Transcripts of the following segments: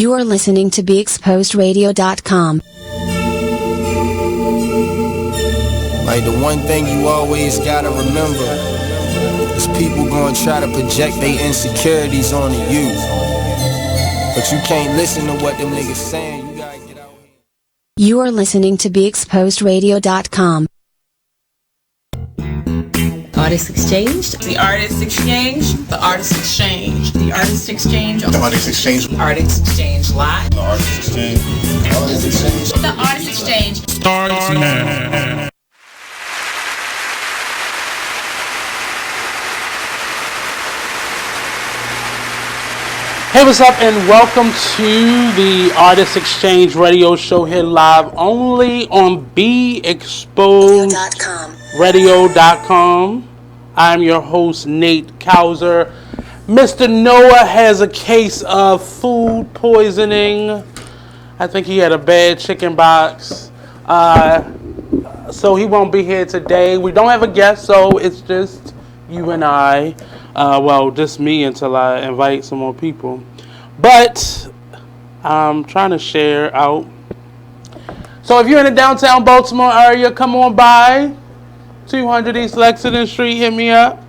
You are listening to BeExposedRadio.com. Like the one thing you always gotta remember is people gonna try to project their insecurities onto you. But you can't listen to what them niggas saying, you gotta get out here. You are listening to BeExposedRadio.com. Artist Exchange. The Artist Exchange. The Artist Exchange. The Artist Exchange. The Artist Exchange. Artist Exchange Live. The Artist Exchange. The Artist Exchange. The Artist Exchange. Starts now. Hey, what's up, and welcome to the Artist Exchange radio show here live only on BeExposedRadio.com. I'm your host, Nate Couser. Mr. Noah has a case of food poisoning. I think he had a bad chicken box. So he won't be here today. We don't have a guest, so it's just you and I. Well, just me until I invite some more people. But I'm trying to share out. So if you're in the downtown Baltimore area, come on by. 200 East Lexington Street, hit me up.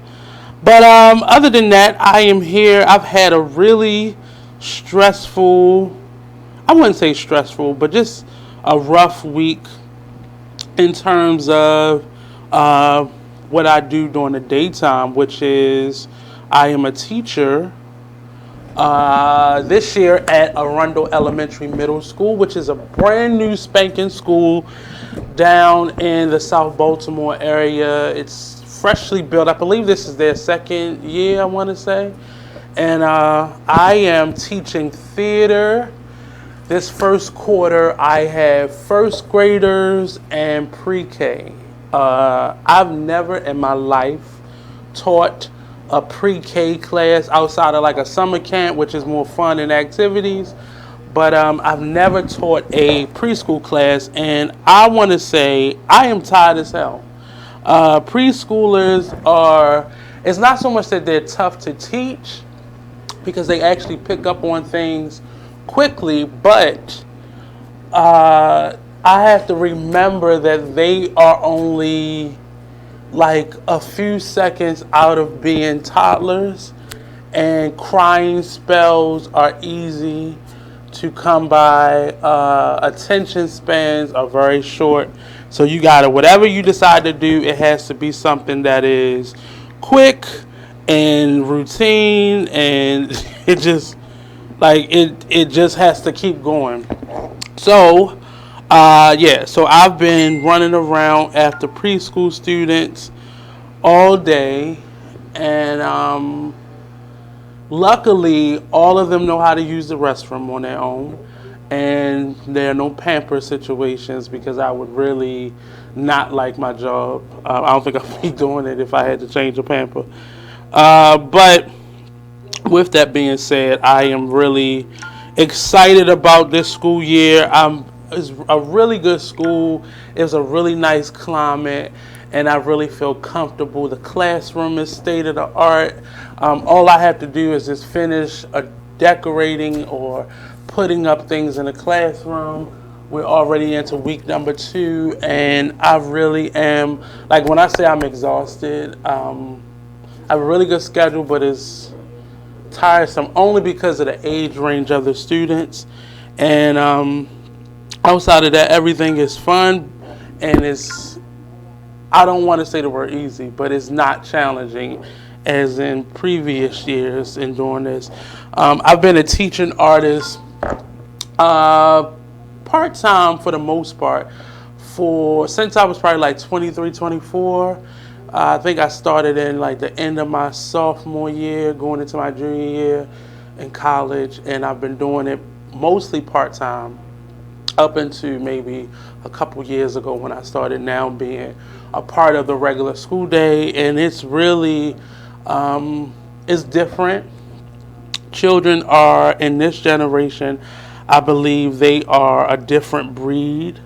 But other than that, I am here. I've had a really stressful, I wouldn't say stressful, but just a rough week in terms of what I do during the daytime, which is I am a teacher this year at Arundel Elementary Middle School, which is a brand new spanking school down in the South Baltimore area. It's freshly built. I believe this is their second year, I want to say. And I am teaching theater. This first quarter, I have first graders and pre-K. I've never in my life taught a pre-K class outside of like a summer camp, which is more fun and activities. But I've never taught a preschool class, and I want to say I am tired as hell. Preschoolers are, it's not so much that they're tough to teach, because they actually pick up on things quickly, but I have to remember that they are only like a few seconds out of being toddlers, and crying spells are easy to come by. Attention spans are very short, so you gotta, whatever you decide to do, it has to be something that is quick and routine, and it just like it just has to keep going. So so I've been running around after preschool students all day, and luckily all of them know how to use the restroom on their own, and there are no pamper situations, because I would really not like my job. I don't think I'd be doing it if I had to change a pamper. But with that being said, I am really excited about this school year. It's a really good school. It's a really nice climate, and I really feel comfortable. The classroom is state of the art. All I have to do is just finish decorating or putting up things in the classroom. We're already into week number 2, and I really am, like when I say I'm exhausted, I have a really good schedule, but it's tiresome only because of the age range of the students. And outside of that, everything is fun, and it's, I don't want to say the word easy, but it's not challenging as in previous years in doing this. I've been a teaching artist part-time for the most part since I was probably like 23, 24. I think I started in like the end of my sophomore year, going into my junior year in college, and I've been doing it mostly part-time up into maybe a couple years ago when I started now being a part of the regular school day. And it's really, it's different. Children are, in this generation, I believe they are a different breed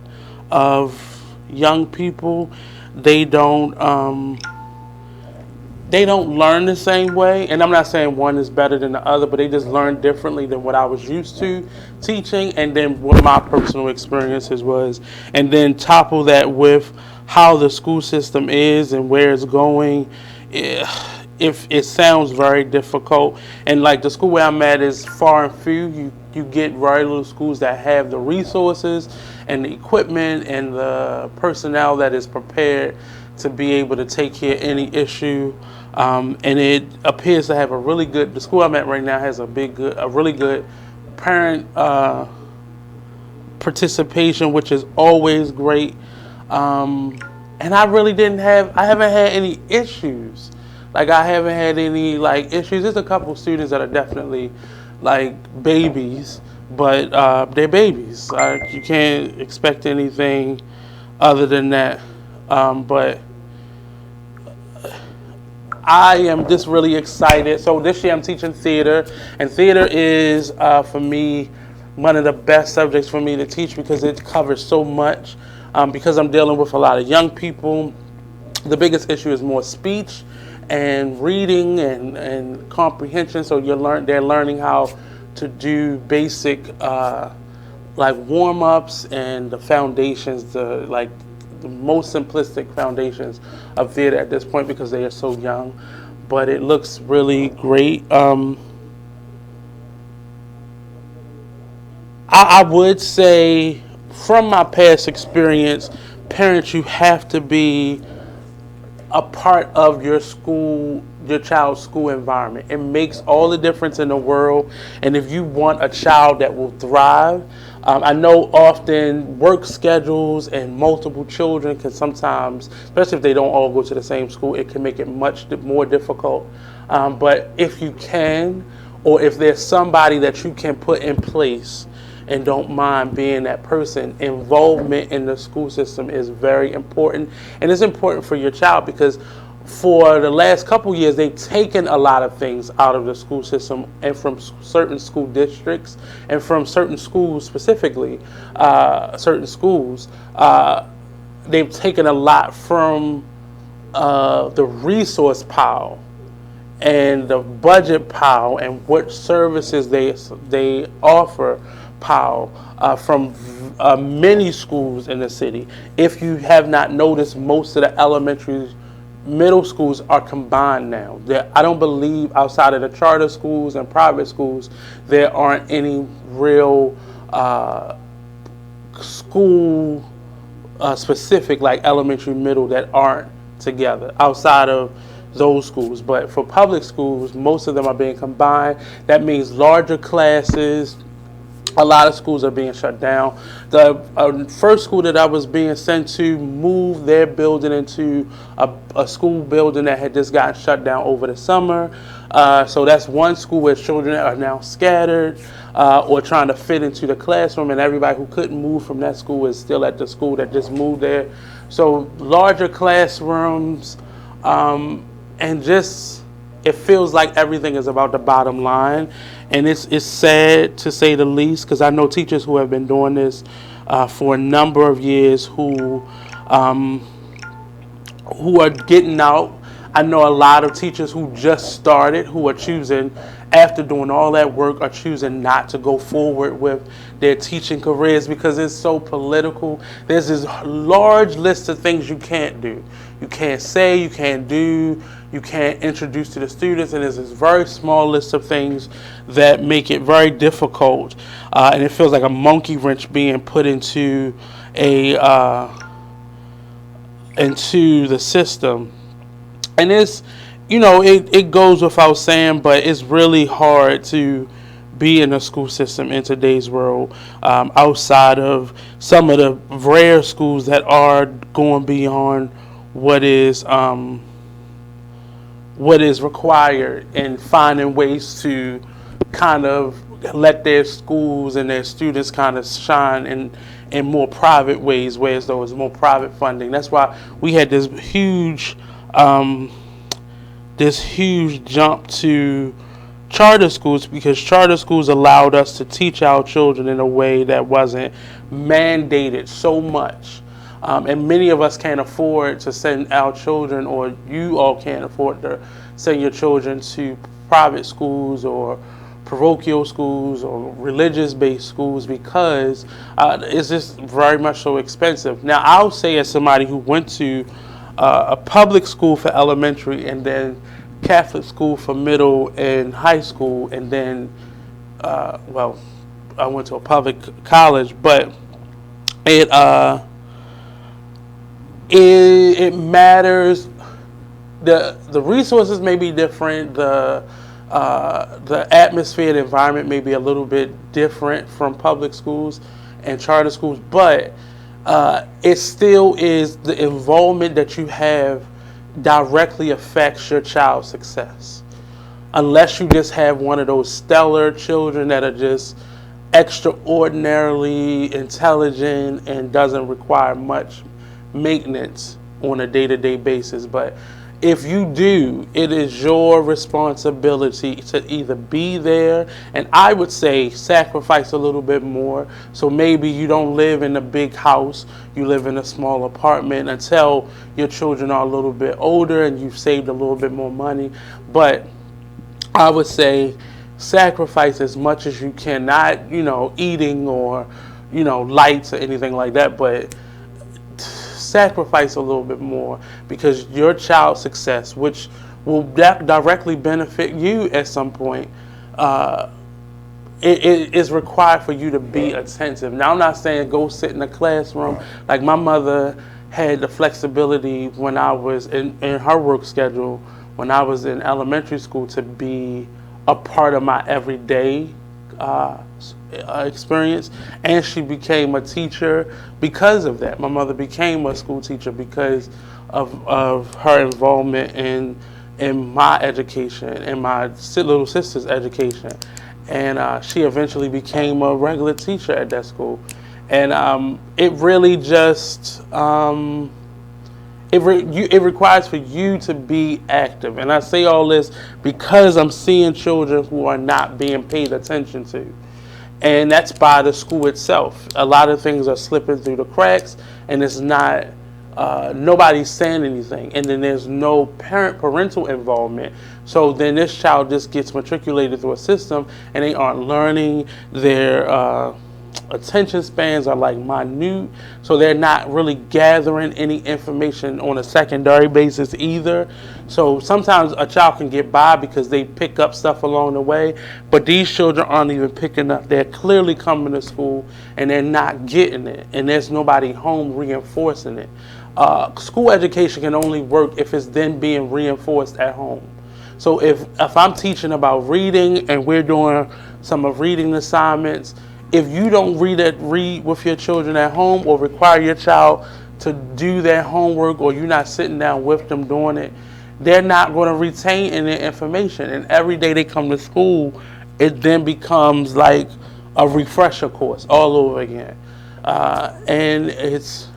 of young people. They don't, they don't learn the same way, and I'm not saying one is better than the other, but they just learn differently than what I was used to teaching, and then what my personal experiences was, and then topple that with how the school system is and where it's going. If it sounds very difficult, and like the school where I'm at is far and few, you get very little schools that have the resources and the equipment and the personnel that is prepared to be able to take care of any issue. And it appears to have the school I'm at right now has a really good parent participation, which is always great. And I haven't had any issues. Like, I haven't had any like issues. There's a couple students that are definitely like babies, but they're babies. You can't expect anything other than that. But I am just really excited. So this year I'm teaching theater, and theater is for me one of the best subjects for me to teach because it covers so much. Because I'm dealing with a lot of young people, the biggest issue is more speech and reading and comprehension. So they're learning how to do basic like warm-ups and the foundations, the most simplistic foundations of theater at this point because they are so young. But it looks really great. I would say, from my past experience, parents, you have to be a part of your child's school environment. It makes all the difference in the world. And if you want a child that will thrive, I know often work schedules and multiple children can sometimes, especially if they don't all go to the same school, it can make it much more difficult. But if you can, or if there's somebody that you can put in place and don't mind being that person, involvement in the school system is very important. And it's important for your child because for the last couple years, they've taken a lot of things out of the school system and from certain school districts and from certain schools specifically, they've taken a lot from the resource pile and the budget pile and what services they offer pile from many schools in the city. If you have not noticed, most of the middle schools are combined now. I don't believe outside of the charter schools and private schools, there aren't any real school specific like elementary, middle that aren't together outside of those schools. But for public schools, most of them are being combined. That means larger classes. A lot of schools are being shut down. The first school that I was being sent to moved their building into a school building that had just gotten shut down over the summer. So that's one school where children are now scattered or trying to fit into the classroom, and everybody who couldn't move from that school is still at the school that just moved there. So larger classrooms, and just it feels like everything is about the bottom line. And it's sad to say the least, because I know teachers who have been doing this for a number of years who are getting out. I know a lot of teachers who just started who are choosing, after doing all that work, are choosing not to go forward with their teaching careers because it's so political. There's this large list of things you can't do. You can't say, you can't do, you can't introduce to the students, and there's this very small list of things that make it very difficult, and it feels like a monkey wrench being put into the system. And it's, it goes without saying, but it's really hard to be in a school system in today's world, outside of some of the rare schools that are going beyond what is required and finding ways to kind of let their schools and their students kind of shine in more private ways, whereas there was more private funding. That's why we had this huge jump to charter schools, because charter schools allowed us to teach our children in a way that wasn't mandated so much. And many of us can't afford to send our children, or you all can't afford to send your children to private schools or parochial schools or religious-based schools because it's just very much so expensive. Now, I'll say as somebody who went to a public school for elementary and then Catholic school for middle and high school, and then, I went to a public college, but it matters. The resources may be different. The atmosphere, the environment may be a little bit different from public schools and charter schools, but it still is the involvement that you have directly affects your child's success. Unless you just have one of those stellar children that are just extraordinarily intelligent and doesn't require much maintenance on a day-to-day basis. But if you do, it is your responsibility to either be there, and I would say sacrifice a little bit more. So maybe you don't live in a big house, you live in a small apartment until your children are a little bit older and you've saved a little bit more money. But I would say sacrifice as much as you can, not, eating or, lights or anything like that, but sacrifice a little bit more, because your child's success, which will directly benefit you at some point, it is required for you to be attentive. Now, I'm not saying go sit in a classroom. Like, my mother had the flexibility when I was in her work schedule, when I was in elementary school, to be a part of my everyday experience, and she became a teacher because of that. My mother became a school teacher because of her involvement in my education and my little sister's education, and she eventually became a regular teacher at that school. And it really just it requires for you to be active. And I say all this because I'm seeing children who are not being paid attention to. And that's by the school itself. A lot of things are slipping through the cracks, and it's not, nobody's saying anything. And then there's no parental involvement. So then this child just gets matriculated through a system, and they aren't learning. Their attention spans are like minute, so they're not really gathering any information on a secondary basis either. So sometimes a child can get by because they pick up stuff along the way, but these children aren't even picking up. They're clearly coming to school and they're not getting it, and there's nobody home reinforcing it. School education can only work if it's then being reinforced at home. So if I'm teaching about reading and we're doing some of reading assignments, if you don't read with your children at home, or require your child to do their homework, or you're not sitting down with them doing it, they're not going to retain any information. And every day they come to school, it then becomes like a refresher course all over again. And it's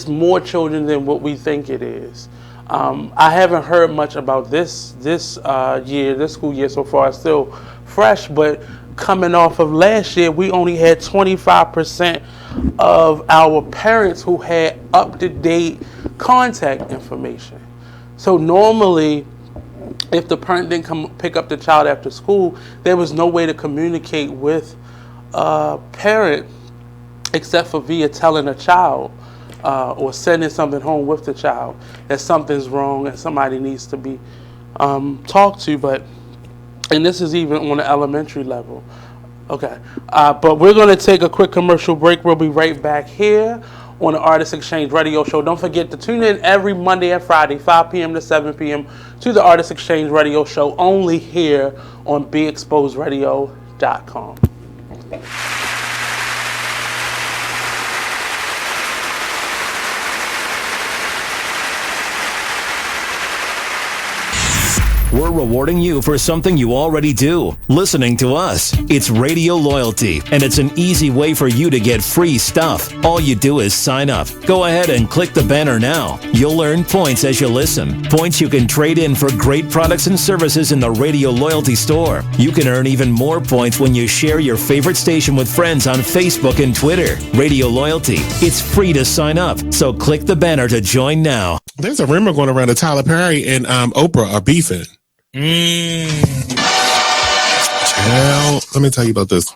more children than what we think it is. I haven't heard much about this school year so far. It's still fresh, but coming off of last year, we only had 25% of our parents who had up-to-date contact information. So normally, if the parent didn't come pick up the child after school, there was no way to communicate with a parent except for via telling a child or sending something home with the child that something's wrong and somebody needs to be talked to. And this is even on the elementary level. Okay, but we're going to take a quick commercial break. We'll be right back here on the Artist Exchange Radio Show. Don't forget to tune in every Monday and Friday, 5 p.m. to 7 p.m. to the Artist Exchange Radio Show, only here on BeExposedRadio.com. We're rewarding you for something you already do, listening to us. It's Radio Loyalty, and it's an easy way for you to get free stuff. All you do is sign up. Go ahead and click the banner now. You'll earn points as you listen. Points you can trade in for great products and services in the Radio Loyalty store. You can earn even more points when you share your favorite station with friends on Facebook and Twitter. Radio Loyalty. It's free to sign up, so click the banner to join now. There's a rumor going around that Tyler Perry and Oprah are beefing. Child, let me tell you about this.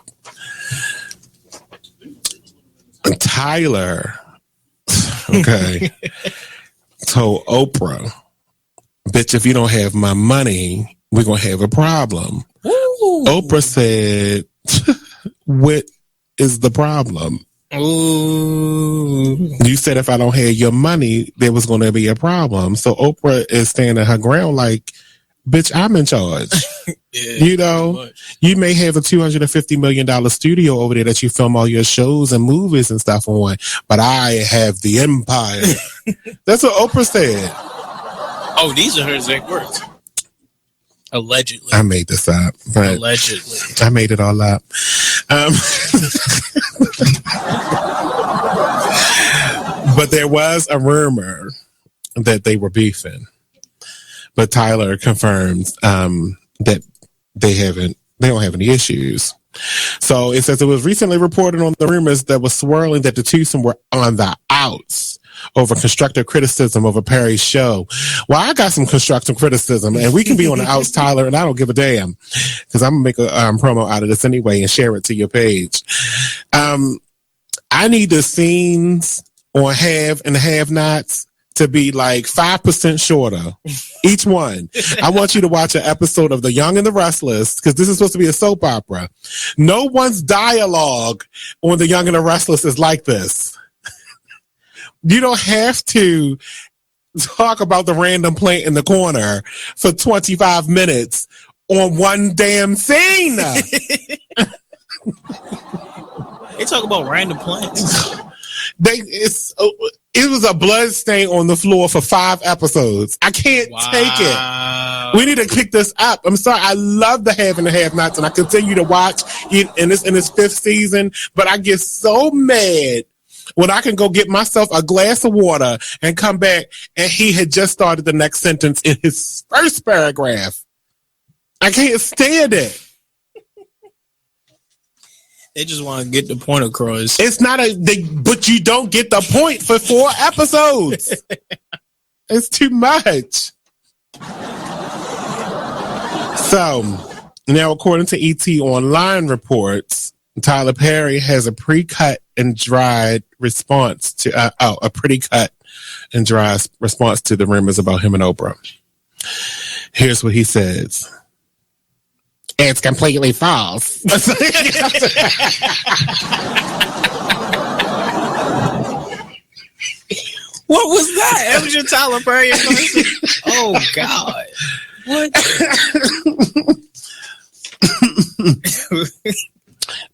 Tyler, okay, told Oprah, bitch, if you don't have my money, we're going to have a problem. Ooh. Oprah said, what is the problem? Ooh. You said if I don't have your money, there was going to be a problem. So Oprah is standing her ground like, bitch, I'm in charge. Yeah, you know, you may have a $250 million studio over there that you film all your shows and movies and stuff on, but I have the empire. That's what Oprah said. Oh, these are her exact words. Allegedly. I made this up. But allegedly. I made it all up. But there was a rumor that they were beefing. But Tyler confirms that they don't have any issues. So it says it was recently reported on the rumors that was swirling that the twosome were on the outs over constructive criticism of a Perry's show. Well, I got some constructive criticism, and we can be on the outs, Tyler, and I don't give a damn because I'm going to make a promo out of this anyway and share it to your page. I need the scenes on Have and Have-Nots to be like 5% shorter, each one. I want you to watch an episode of The Young and the Restless, because this is supposed to be a soap opera. No one's dialogue on The Young and the Restless is like this. You don't have to talk about the random plant in the corner for 25 minutes on one damn scene. They talk about random plants. It was a blood stain on the floor for 5 episodes. I can't take it. We need to kick this up. I'm sorry. I love the Have and the Have-Nots, and I continue to watch it in its 5th season, but I get so mad when I can go get myself a glass of water and come back and he had just started the next sentence in his first paragraph. I can't stand it. They just want to get the point across. It's not but you don't get the point for 4 episodes. It's too much. So now, according to ET Online reports, Tyler Perry has a pre-cut and dried response to a pretty cut and dry response to the rumors about him and Oprah. Here's what he says. It's completely false. What was that? That was your Tyler Perry impression? Oh, God. What?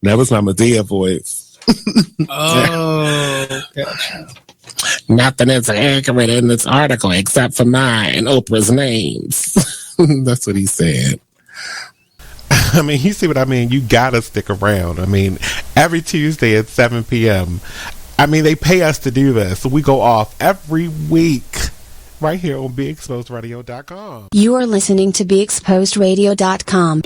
That was my Medea voice. Oh, gotcha. Nothing is accurate in this article except for mine and Oprah's names. That's what he said. I mean, you see what I mean? You gotta stick around. I mean, every Tuesday at 7 p.m. I mean, they pay us to do this. So we go off every week right here on BeExposedRadio.com. You are listening to BeExposedRadio.com.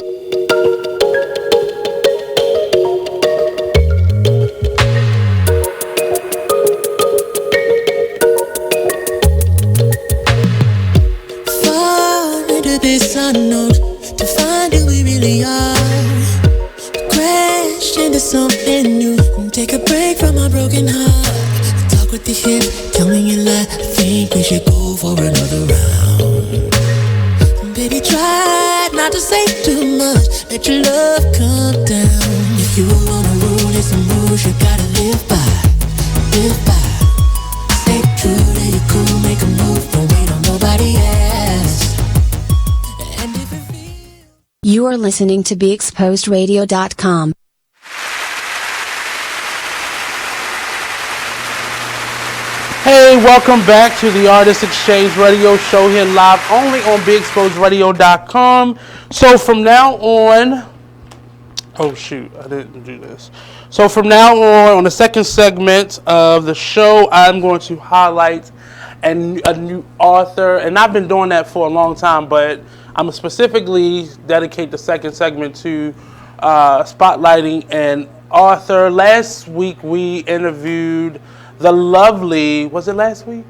Far into this unknown to find who we really are. Crash into something new. Take a break from our broken heart. Talk with the hip, tell me you lie. I think we should go for another round. Baby, try not to say too much. Let your love come down. If you wanna rule, it's some rules you gotta live by. Live by. Stay true to your cool, make a move. Don't wait on nobody else. You are listening to Hey, welcome back to the Artist Exchange Radio Show here live only on BeExposedRadio.com. So from now on, oh shoot, I didn't do this. So from now on the second segment of the show, I'm going to highlight a new author, and I've been doing that for a long time, but I'm specifically dedicate the second segment to spotlighting an author. Last week we interviewed the lovely, was it last week?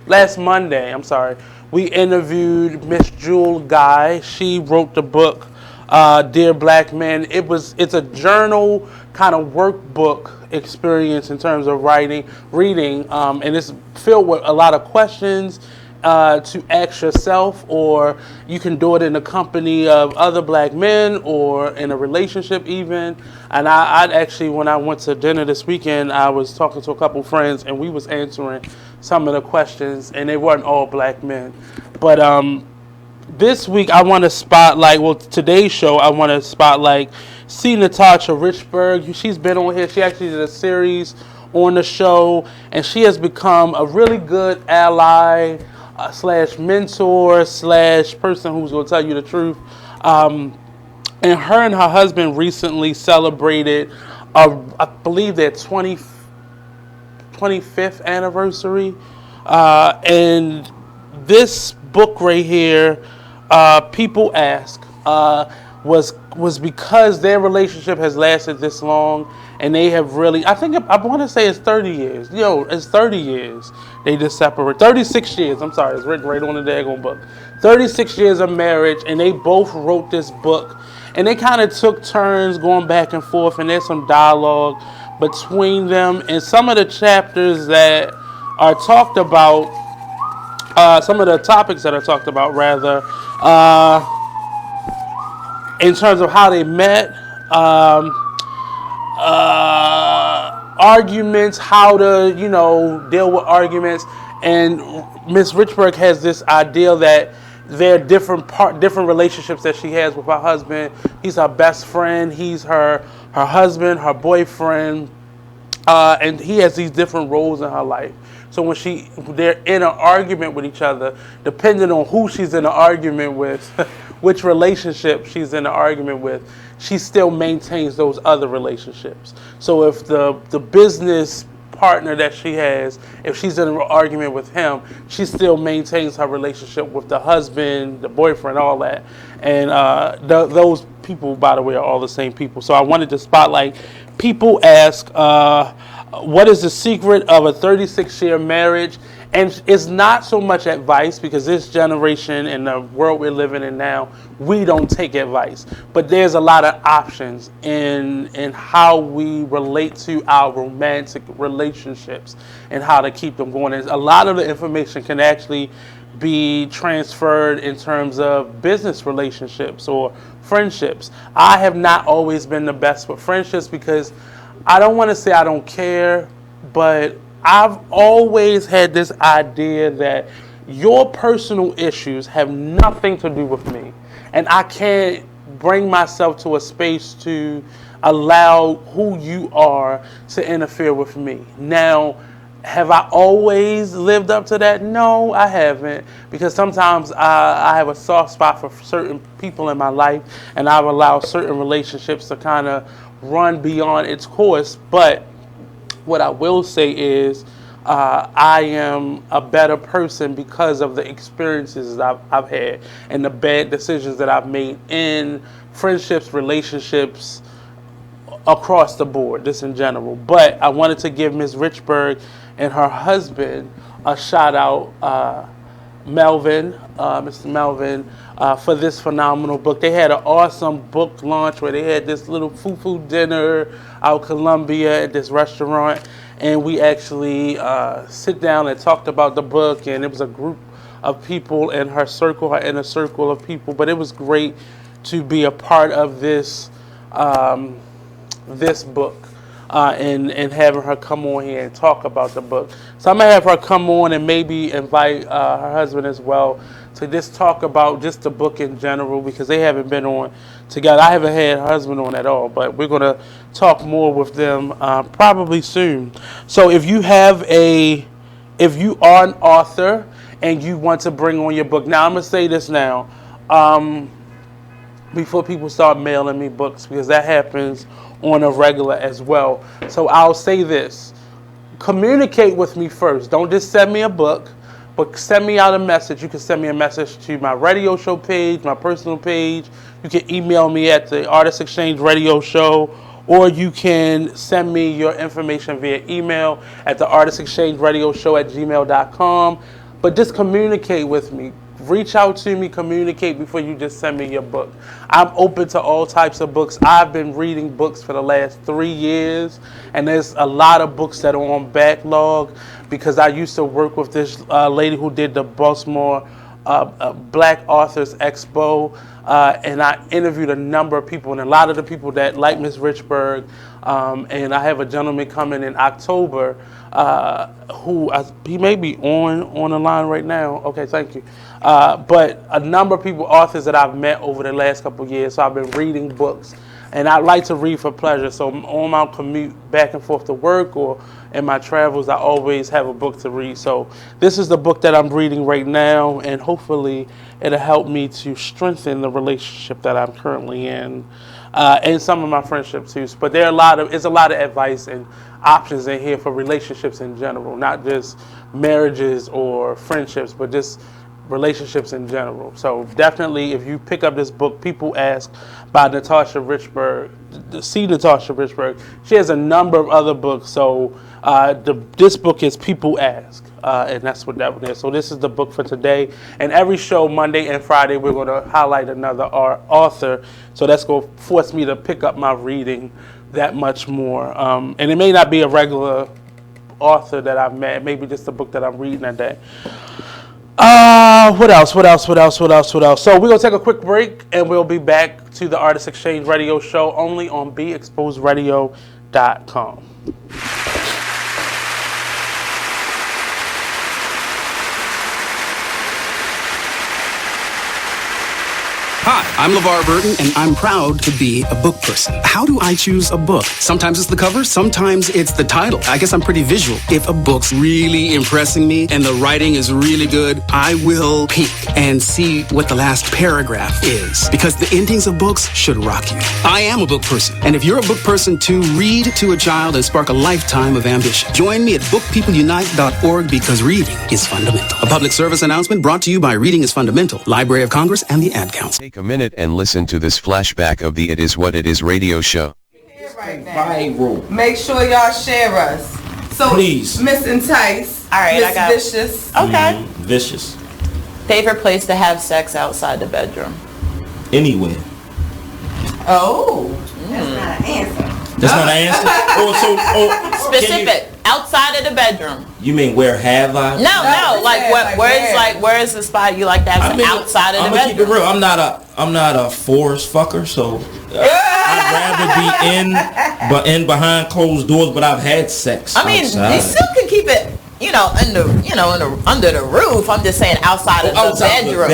Last Monday, I'm sorry. We interviewed Miss Jewel Guy. She wrote the book, Dear Black Men. It's a journal kind of workbook experience in terms of reading, and it's filled with a lot of questions to ask yourself, or you can do it in the company of other black men or in a relationship even. And I'd actually, when I went to dinner this weekend, I was talking to a couple friends and we was answering some of the questions, and they weren't all black men. But this week I want to spotlight, today's show I want to spotlight C. Natasha Richburg. She's been on here. She actually did a series on the show, and she has become a really good ally slash mentor slash person who's going to tell you the truth. And her and her husband recently celebrated, I believe, their 25th anniversary. And this book right here, People Ask, was because their relationship has lasted this long, and they have really, I want to say it's 30 years. It's 30 years. They just separated. 36 years, I'm sorry, it's written right on the daggone book. 36 years of marriage, and they both wrote this book. And they kind of took turns going back and forth, and there's some dialogue between them. And some of the chapters that are talked about, some of the topics that are talked about, rather, in terms of how they met, arguments, how to, deal with arguments. And Miss Richburg has this idea that there are different relationships that she has with her husband. He's her best friend. He's her husband, her boyfriend, and he has these different roles in her life. So when they're in an argument with each other, depending on who she's in an argument with, which relationship she's in an argument with, she still maintains those other relationships. So if the business partner that she has, if she's in an argument with him, she still maintains her relationship with the husband, the boyfriend, all that. And those people, by the way, are all the same people. So I wanted to spotlight People Ask, what is the secret of a 36-year marriage? And it's not so much advice, because this generation and the world we're living in now, we don't take advice. But there's a lot of options in how we relate to our romantic relationships and how to keep them going. And a lot of the information can actually be transferred in terms of business relationships or friendships. I have not always been the best with friendships, because I don't want to say I don't care, but I've always had this idea that your personal issues have nothing to do with me. And I can't bring myself to a space to allow who you are to interfere with me. Now, have I always lived up to that? No, I haven't. Because sometimes I have a soft spot for certain people in my life, and I've allowed certain relationships to kind of run beyond its course. But what I will say is I am a better person because of the experiences I've had and the bad decisions that I've made in friendships, relationships, across the board, just in general. But I wanted to give Ms. Richburg and her husband a shout out, Mr. Melvin, for this phenomenal book. They had an awesome book launch where they had this little foo-foo dinner out Columbia at this restaurant, and we actually sit down and talked about the book, and it was a group of people in her circle, her inner circle of people. But it was great to be a part of this this book. And having her come on here and talk about the book. So I'm going to have her come on and maybe invite her husband as well to just talk about just the book in general, because they haven't been on together. I haven't had her husband on at all, but we're going to talk more with them probably soon. So if you have a if you are an author and you want to bring on your book, now I'm going to say this now, before people start mailing me books, because that happens on a regular as well. So I'll say this. Communicate with me first. Don't just send me a book, but send me out a message. You can send me a message to my radio show page, my personal page. You can email me at the Artist Exchange Radio Show, or you can send me your information via email at the artistexchangeradioshow@gmail.com. But just communicate with me. Reach out to me, communicate before you just send me your book. I'm open to all types of books. I've been reading books for the last 3 years, and there's a lot of books that are on backlog because I used to work with this lady who did the Baltimore Black Authors Expo, and I interviewed a number of people, and a lot of the people that like Miss Richburg, and I have a gentleman coming in October who he may be on the line right now. Okay, thank you. But a number of people, authors that I've met over the last couple of years, so I've been reading books, and I like to read for pleasure. So on my commute back and forth to work or in my travels, I always have a book to read. So this is the book that I'm reading right now, and hopefully it'll help me to strengthen the relationship that I'm currently in, and some of my friendships too. But it's a lot of advice and options in here for relationships in general, not just marriages or friendships, but just relationships in general. So definitely, if you pick up this book, People Ask by Natasha Richburg, see Natasha Richburg. She has a number of other books. So this book is People Ask, and that's what that one is. So this is the book for today. And every show, Monday and Friday, we're going to highlight another author. So that's going to force me to pick up my reading that much more. And it may not be a regular author that I've met. Maybe just a book that I'm reading that day. What else? So we're going to take a quick break, and we'll be back to the Artist Exchange Radio Show only on BeExposedRadio.com. Hi, I'm LeVar Burton, and I'm proud to be a book person. How do I choose a book? Sometimes it's the cover, sometimes it's the title. I guess I'm pretty visual. If a book's really impressing me and the writing is really good, I will peek and see what the last paragraph is, because the endings of books should rock you. I am a book person, and if you're a book person too, read to a child and spark a lifetime of ambition. Join me at bookpeopleunite.org, because reading is fundamental. A public service announcement brought to you by Reading is Fundamental, Library of Congress, and the Ad Council. Take a minute and listen to this flashback of the It Is What It Is radio show. Right now. Make sure y'all share us. So, please. Miss Entice. All right, Miss Vicious. Okay. Vicious. Favorite place to have sex outside the bedroom? Anywhere. Oh, that's not an answer. That's not an answer? Specific. Outside of the bedroom. You mean where have I? No. Where is the spot you like to have sex outside of the bedroom? I'm gonna keep it real. I'm not a forest fucker, so I'd rather be in behind closed doors, but I've had sex. I mean, outside. You still can keep it, under the roof. I'm just saying outside of the bedroom.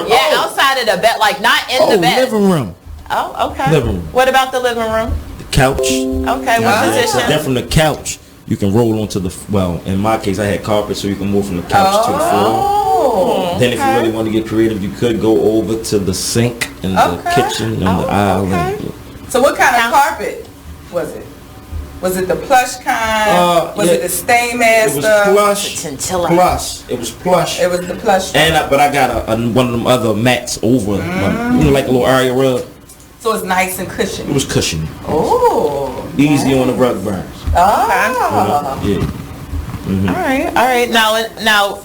Yeah, outside of the bed, like not in the bed. Living room. Oh, okay. Living room. What about the living room? The couch. Okay, what position? Then from the couch, you can roll onto in my case, I had carpet, so you can move from the couch to the floor. Then if you really want to get creative, you could go over to the sink and the kitchen and the aisle. Okay. So what kind of carpet was it? Was it the plush kind? Was it the Stainmaster? It was plush. It was plush. It was the plush. But I got one of them other mats over, like a little area rug. So it's nice and cushiony. It was cushiony. Oh. Easy on the rug burns. Oh. Yeah. Mm-hmm. All right.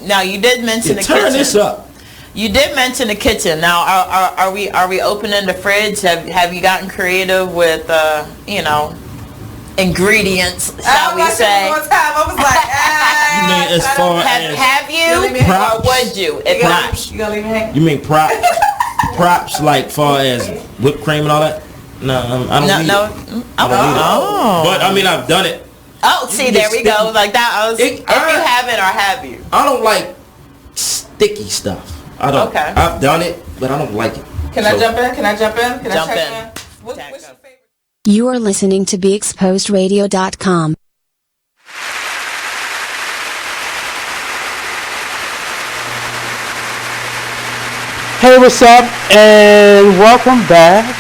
Now you did mention the kitchen. Turn this up. You did mention the kitchen. Now, are we opening the fridge? Have you gotten creative with ingredients? Shall we say? One time I was like, you mean as far as have you props? Or would you? If not, you gonna leave me hanging? You mean props? Props like far as whipped cream and all that? No, I don't need it. I don't need it. But I mean, I've done it. Oh, see, there we go. Like that. If you haven't, or have you? I don't like sticky stuff. I don't. Okay. I've done it, but I don't like it. Can I jump in? Can I check in? What's your favorite? You are listening to BeExposedRadio.com. Hey, what's up? And welcome back.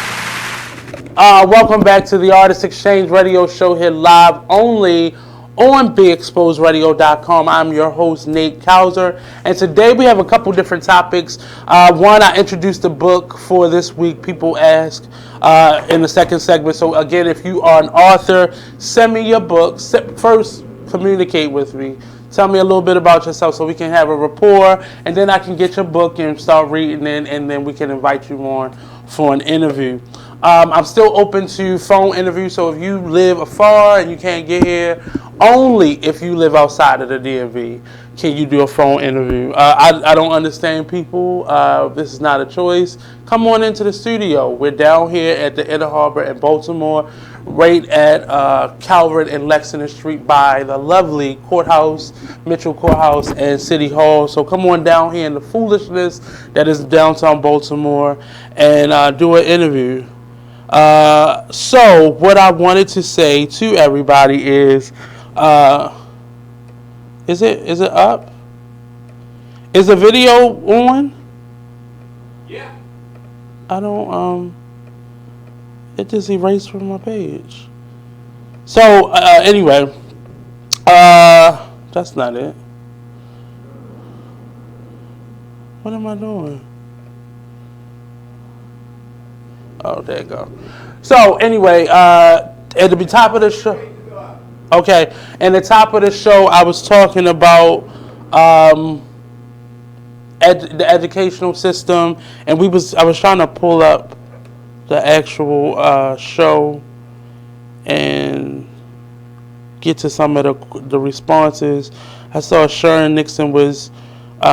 Welcome back to the Artist Exchange Radio Show here live only on BeExposedRadio.com. I'm your host, Nate Couser. And today we have a couple different topics. One, I introduced the book for this week, People Ask, in the second segment. So again, if you are an author, send me your book. First, communicate with me. Tell me a little bit about yourself so we can have a rapport, and then I can get your book and start reading it, and then we can invite you on for an interview. I'm still open to phone interviews, so if you live afar and you can't get here, only if you live outside of the DMV can you do a phone interview. I don't understand people. This is not a choice. Come on into the studio. We're down here at the Inner Harbor in Baltimore, right at Calvert and Lexington Street by the lovely courthouse, Mitchell Courthouse and City Hall. So come on down here in the foolishness that is downtown Baltimore and do an interview. So what I wanted to say to everybody is it up? Is the video on? Yeah. I don't it just erased from my page. So anyway, that's not it. What am I doing? Oh, there you go. So anyway, at the top of the show, okay, and the top of the show, I was talking about the educational system, and I was trying to pull up the actual show and get to some of the responses. I saw Sharon Nixon was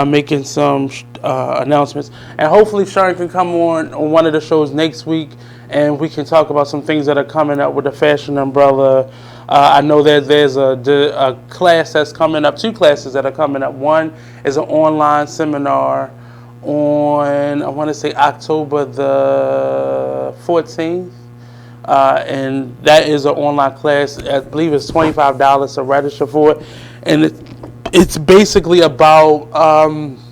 making some announcements, and hopefully Sharon can come on one of the shows next week, and we can talk about some things that are coming up with the Fashion Umbrella. I know that there's a class that's coming up, 2 classes that are coming up. One is an online seminar on, I want to say October the 14th, and that is an online class. I believe it's $25 to register for it, and it's basically about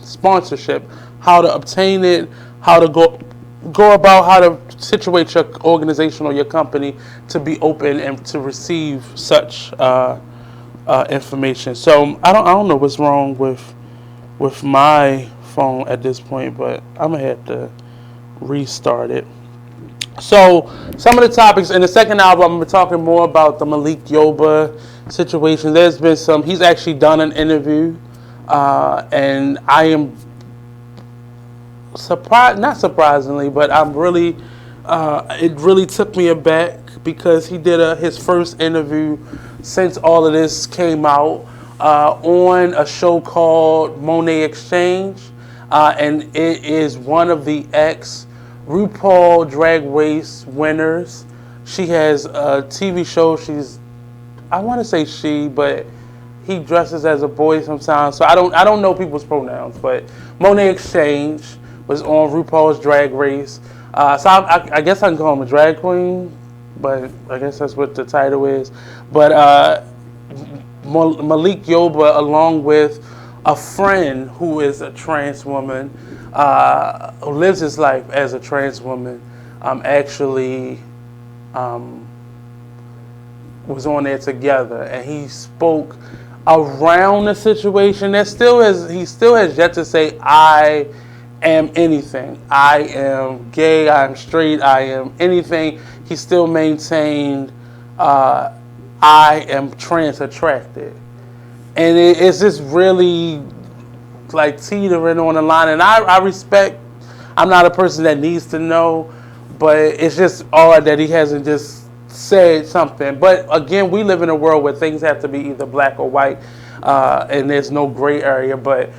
sponsorship, how to obtain it, how to go about how to situate your organization or your company to be open and to receive such information. So I don't know what's wrong with my phone at this point, but I'm gonna have to restart it. So some of the topics in the second album, I'm gonna be talking more about the Malik Yoba situation. There's been he's actually done an interview, and I am surprised, not surprisingly, but I'm really, it really took me aback because he did his first interview since all of this came out on a show called Monet Exchange, and it is one of the RuPaul Drag Race winners. She has a TV show. I want to say she, but he dresses as a boy sometimes. So I don't know people's pronouns, but Monet Exchange was on RuPaul's Drag Race. So I guess I can call him a drag queen, but I guess that's what the title is. But Malik Yoba, along with a friend who is a trans woman, who lives his life as a trans woman, actually was on there together, and he spoke around the situation. He still has yet to say, I am anything. I am gay, I am straight, I am anything. He still maintained, I am trans attracted. And it's just really like teetering on the line. And I respect, I'm not a person that needs to know, but it's just odd that he hasn't just said something. But again, we live in a world where things have to be either black or white, and there's no gray area. But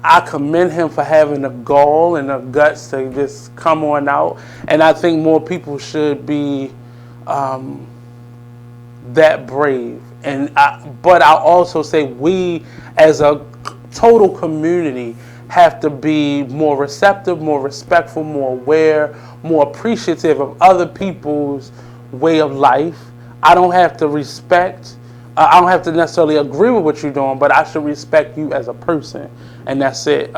I commend him for having the gall and the guts to just come on out. And I think more people should be that brave. But I'll also say we as a total community have to be more receptive, more respectful, more aware, more appreciative of other people's way of life. I don't have to respect I don't have to necessarily agree with what you're doing, but I should respect you as a person, and that's it.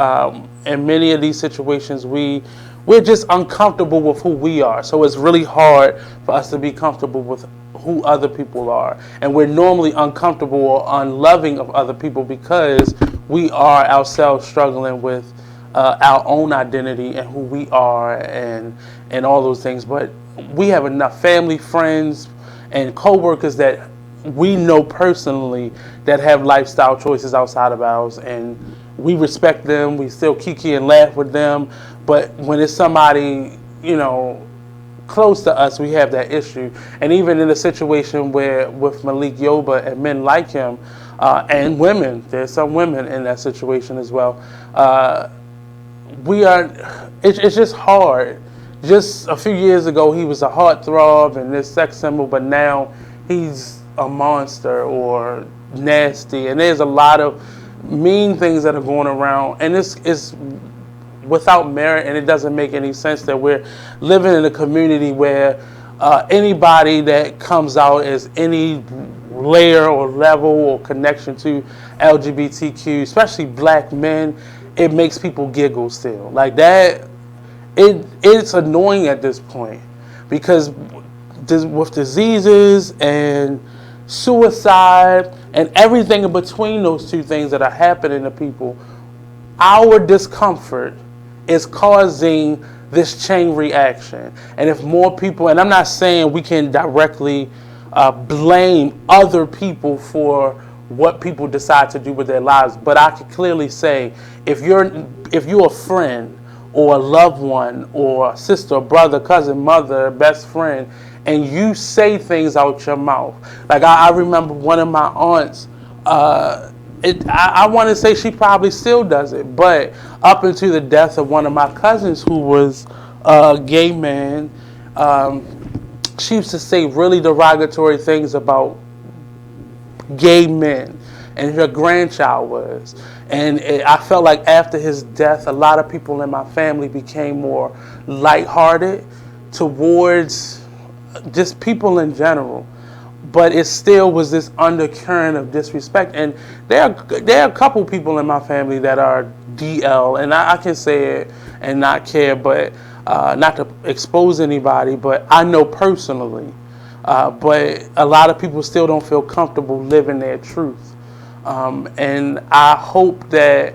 In many of these situations, we're just uncomfortable with who we are, so it's really hard for us to be comfortable with who other people are, and we're normally uncomfortable or unloving of other people because we are ourselves struggling with our own identity and who we are, and all those things. But we have enough family, friends, and coworkers that we know personally that have lifestyle choices outside of ours, and we respect them. We still kiki and laugh with them, but when it's somebody, close to us, we have that issue. And even in a situation where with Malik Yoba and men like him, and women, there's some women in that situation as well. It's just hard. Just a few years ago, he was a heartthrob and this sex symbol, but now he's a monster or nasty. And there's a lot of mean things that are going around, and it's without merit, and it doesn't make any sense that we're living in a community where anybody that comes out as any layer or level or connection to LGBTQ, especially black men, it makes people giggle still. Like that, it's annoying at this point because with diseases and suicide and everything in between those two things that are happening to people, our discomfort is causing this chain reaction. And if more people, and I'm not saying we can directly blame other people for what people decide to do with their lives, but I can clearly say if you're a friend or a loved one or a sister, brother, cousin, mother, best friend, and you say things out your mouth. Like I remember one of my aunts, I want to say she probably still does it, but up until the death of one of my cousins who was a gay man, she used to say really derogatory things about gay men, and her grandchild was. And I felt like after his death, a lot of people in my family became more lighthearted towards just people in general. But it still was this undercurrent of disrespect. And there are a couple people in my family that are DL, and I can say it and not care, but not to expose anybody, but I know personally. But a lot of people still don't feel comfortable living their truth. And I hope that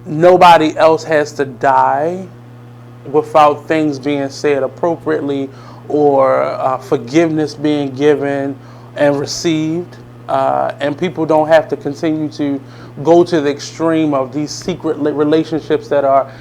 nobody else has to die without things being said appropriately or forgiveness being given and received. And people don't have to continue to go to the extreme of these secret relationships that are,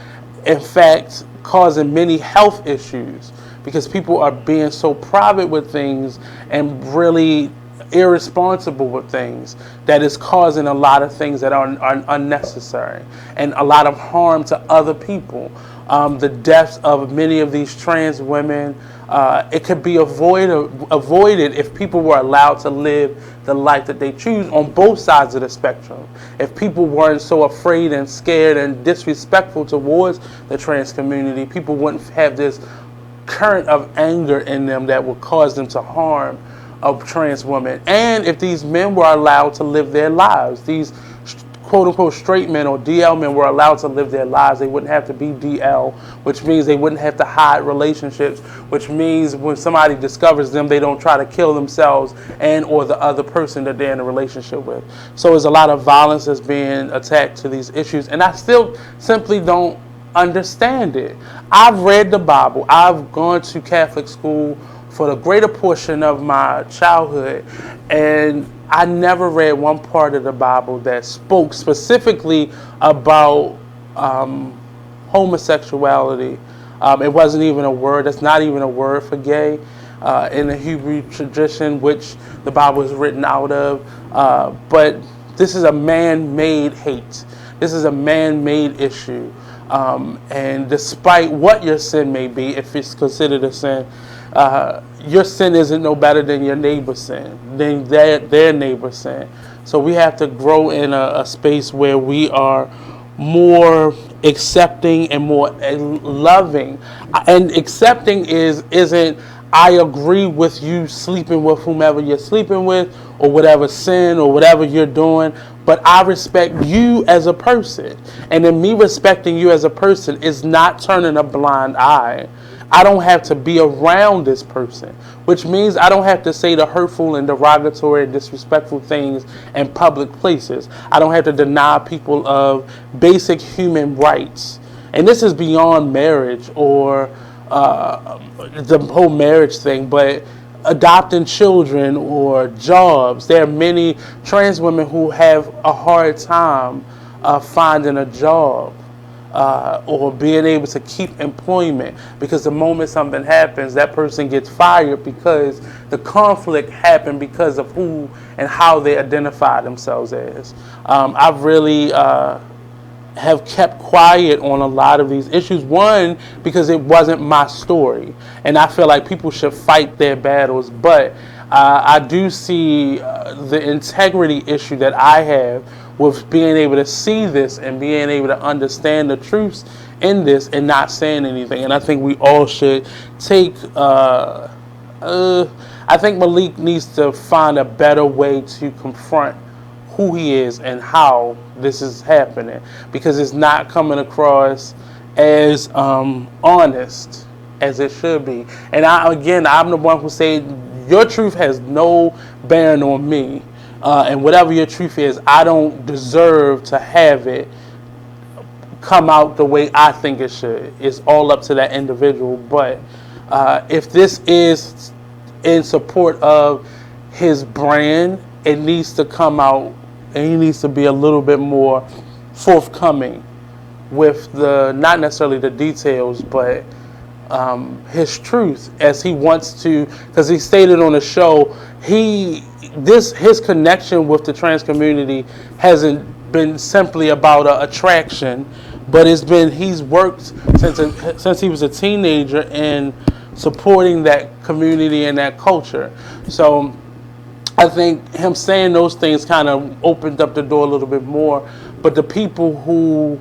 in fact, causing many health issues because people are being so private with things and really irresponsible with things that is causing a lot of things that are unnecessary and a lot of harm to other people. The deaths of many of these trans women, it could be avoided if people were allowed to live the life that they choose on both sides of the spectrum. If people weren't so afraid and scared and disrespectful towards the trans community, people wouldn't have this current of anger in them that would cause them to harm of trans women. And if these men were allowed to live their lives, these quote-unquote straight men or DL men were allowed to live their lives, they wouldn't have to be DL, which means they wouldn't have to hide relationships, which means when somebody discovers them, they don't try to kill themselves and or the other person that they're in a relationship with. So there's a lot of violence that's being attacked to these issues, and I still simply don't understand it. I've read the Bible. I've gone to Catholic school for the greater portion of my childhood, and I never read one part of the Bible that spoke specifically about homosexuality. It wasn't even a word. That's not even a word for gay in the Hebrew tradition, which the Bible is written out of. But this is a man-made hate. This is a man-made issue. And despite what your sin may be, if it's considered a sin, your sin isn't no better than your neighbor's sin, than their neighbor's sin. So we have to grow in a space where we are more accepting and more loving. And accepting isn't I agree with you sleeping with whomever you're sleeping with, or whatever sin or whatever you're doing, but I respect you as a person. And in me respecting you as a person is not turning a blind eye. I don't have to be around this person, which means I don't have to say the hurtful and derogatory and disrespectful things in public places. I don't have to deny people of basic human rights. And this is beyond marriage or the whole marriage thing, but adopting children or jobs. There are many trans women who have a hard time finding a job. Or being able to keep employment, because the moment something happens, that person gets fired because the conflict happened because of who and how they identify themselves as. I've really have kept quiet on a lot of these issues. One, because it wasn't my story, and I feel like people should fight their battles, but I do see the integrity issue that I have with being able to see this and being able to understand the truths in this and not saying anything. And I think we all should take, I think Malik needs to find a better way to confront who he is and how this is happening, because it's not coming across as honest as it should be. And I'm the one who say your truth has no bearing on me. And whatever your truth is, I don't deserve to have it come out the way I think it should. It's all up to that individual. But if this is in support of his brand, it needs to come out, and he needs to be a little bit more forthcoming with not necessarily the details, but his truth as he wants to, because he stated on the show, his connection with the trans community hasn't been simply about an attraction, but he's worked since he was a teenager in supporting that community and that culture. So I think him saying those things kind of opened up the door a little bit more, but the people who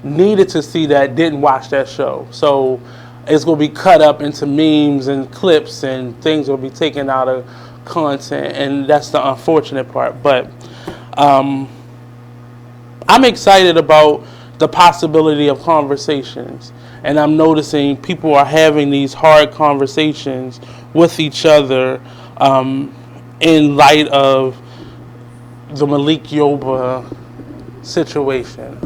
needed to see that didn't watch that show. So it's going to be cut up into memes and clips, and things will be taken out of content, and that's the unfortunate part. But I'm excited about the possibility of conversations, and I'm noticing people are having these hard conversations with each other in light of the Malik Yoba situation.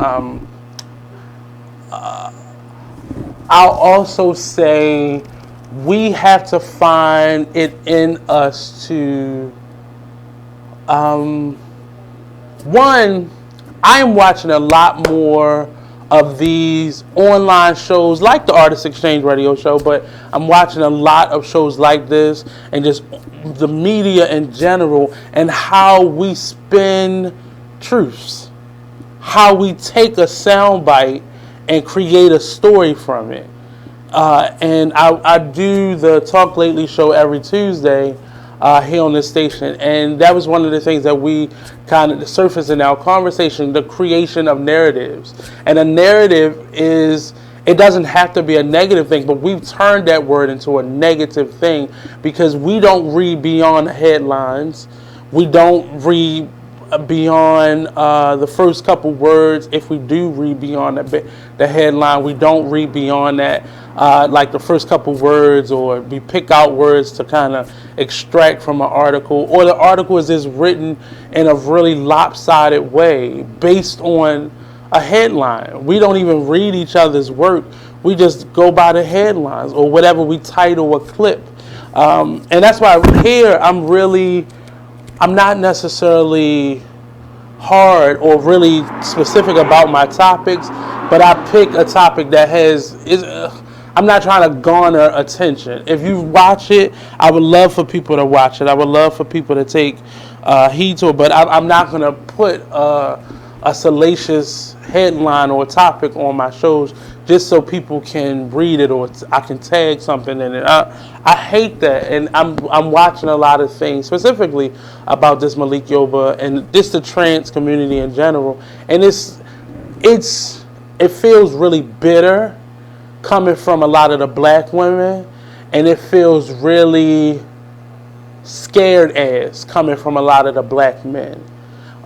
I'll also say we have to find it in us to, one, I'm watching a lot more of these online shows like the Artist Exchange radio show, but I'm watching a lot of shows like this and just the media in general, and how we spin truths, how we take a soundbite and create a story from it. And I do the Talk Lately show every Tuesday here on this station, and that was one of the things that we kind of surfaced in our conversation, the creation of narratives. And a narrative it doesn't have to be a negative thing, but we've turned that word into a negative thing because we don't read beyond the headlines. We don't read beyond the first couple words. If we do read beyond the headline, we don't read beyond that, like the first couple words, or we pick out words to kind of extract from an article, or the article is just written in a really lopsided way based on a headline. We don't even read each other's work. We just go by the headlines or whatever we title a clip. And that's why here I'm not necessarily hard or really specific about my topics, but I pick a topic that I'm not trying to garner attention. If you watch it, I would love for people to watch it. I would love for people to take heed to it, but I'm not going to put a salacious headline or topic on my shows just so people can read it, or I can tag something in it. I hate that, and I'm watching a lot of things specifically about this Malik Yoba and just the trans community in general, and it feels really bitter coming from a lot of the black women, and it feels really scared as coming from a lot of the black men.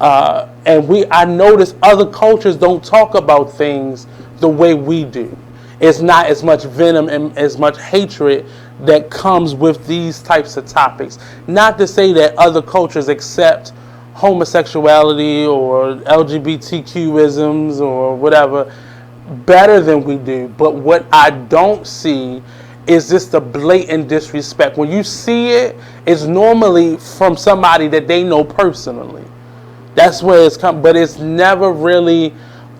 And I notice other cultures don't talk about things the way we do. It's not as much venom and as much hatred that comes with these types of topics. Not to say that other cultures accept homosexuality or LGBTQ-isms or whatever better than we do, but what I don't see is just the blatant disrespect. When you see it, it's normally from somebody that they know personally. That's where it's come, but it's never really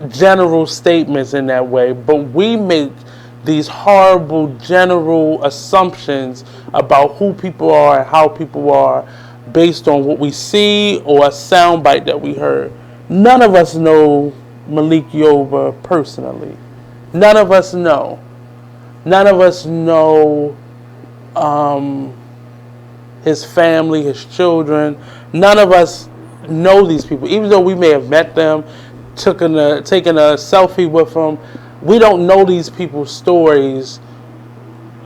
general statements in that way. But we make these horrible general assumptions about who people are and how people are based on what we see or a soundbite that we heard. None of us know Malik Yoba personally. None of us know. None of us know his family, his children. None of us know these people. Even though we may have met them, taken a selfie with them, we don't know these people's stories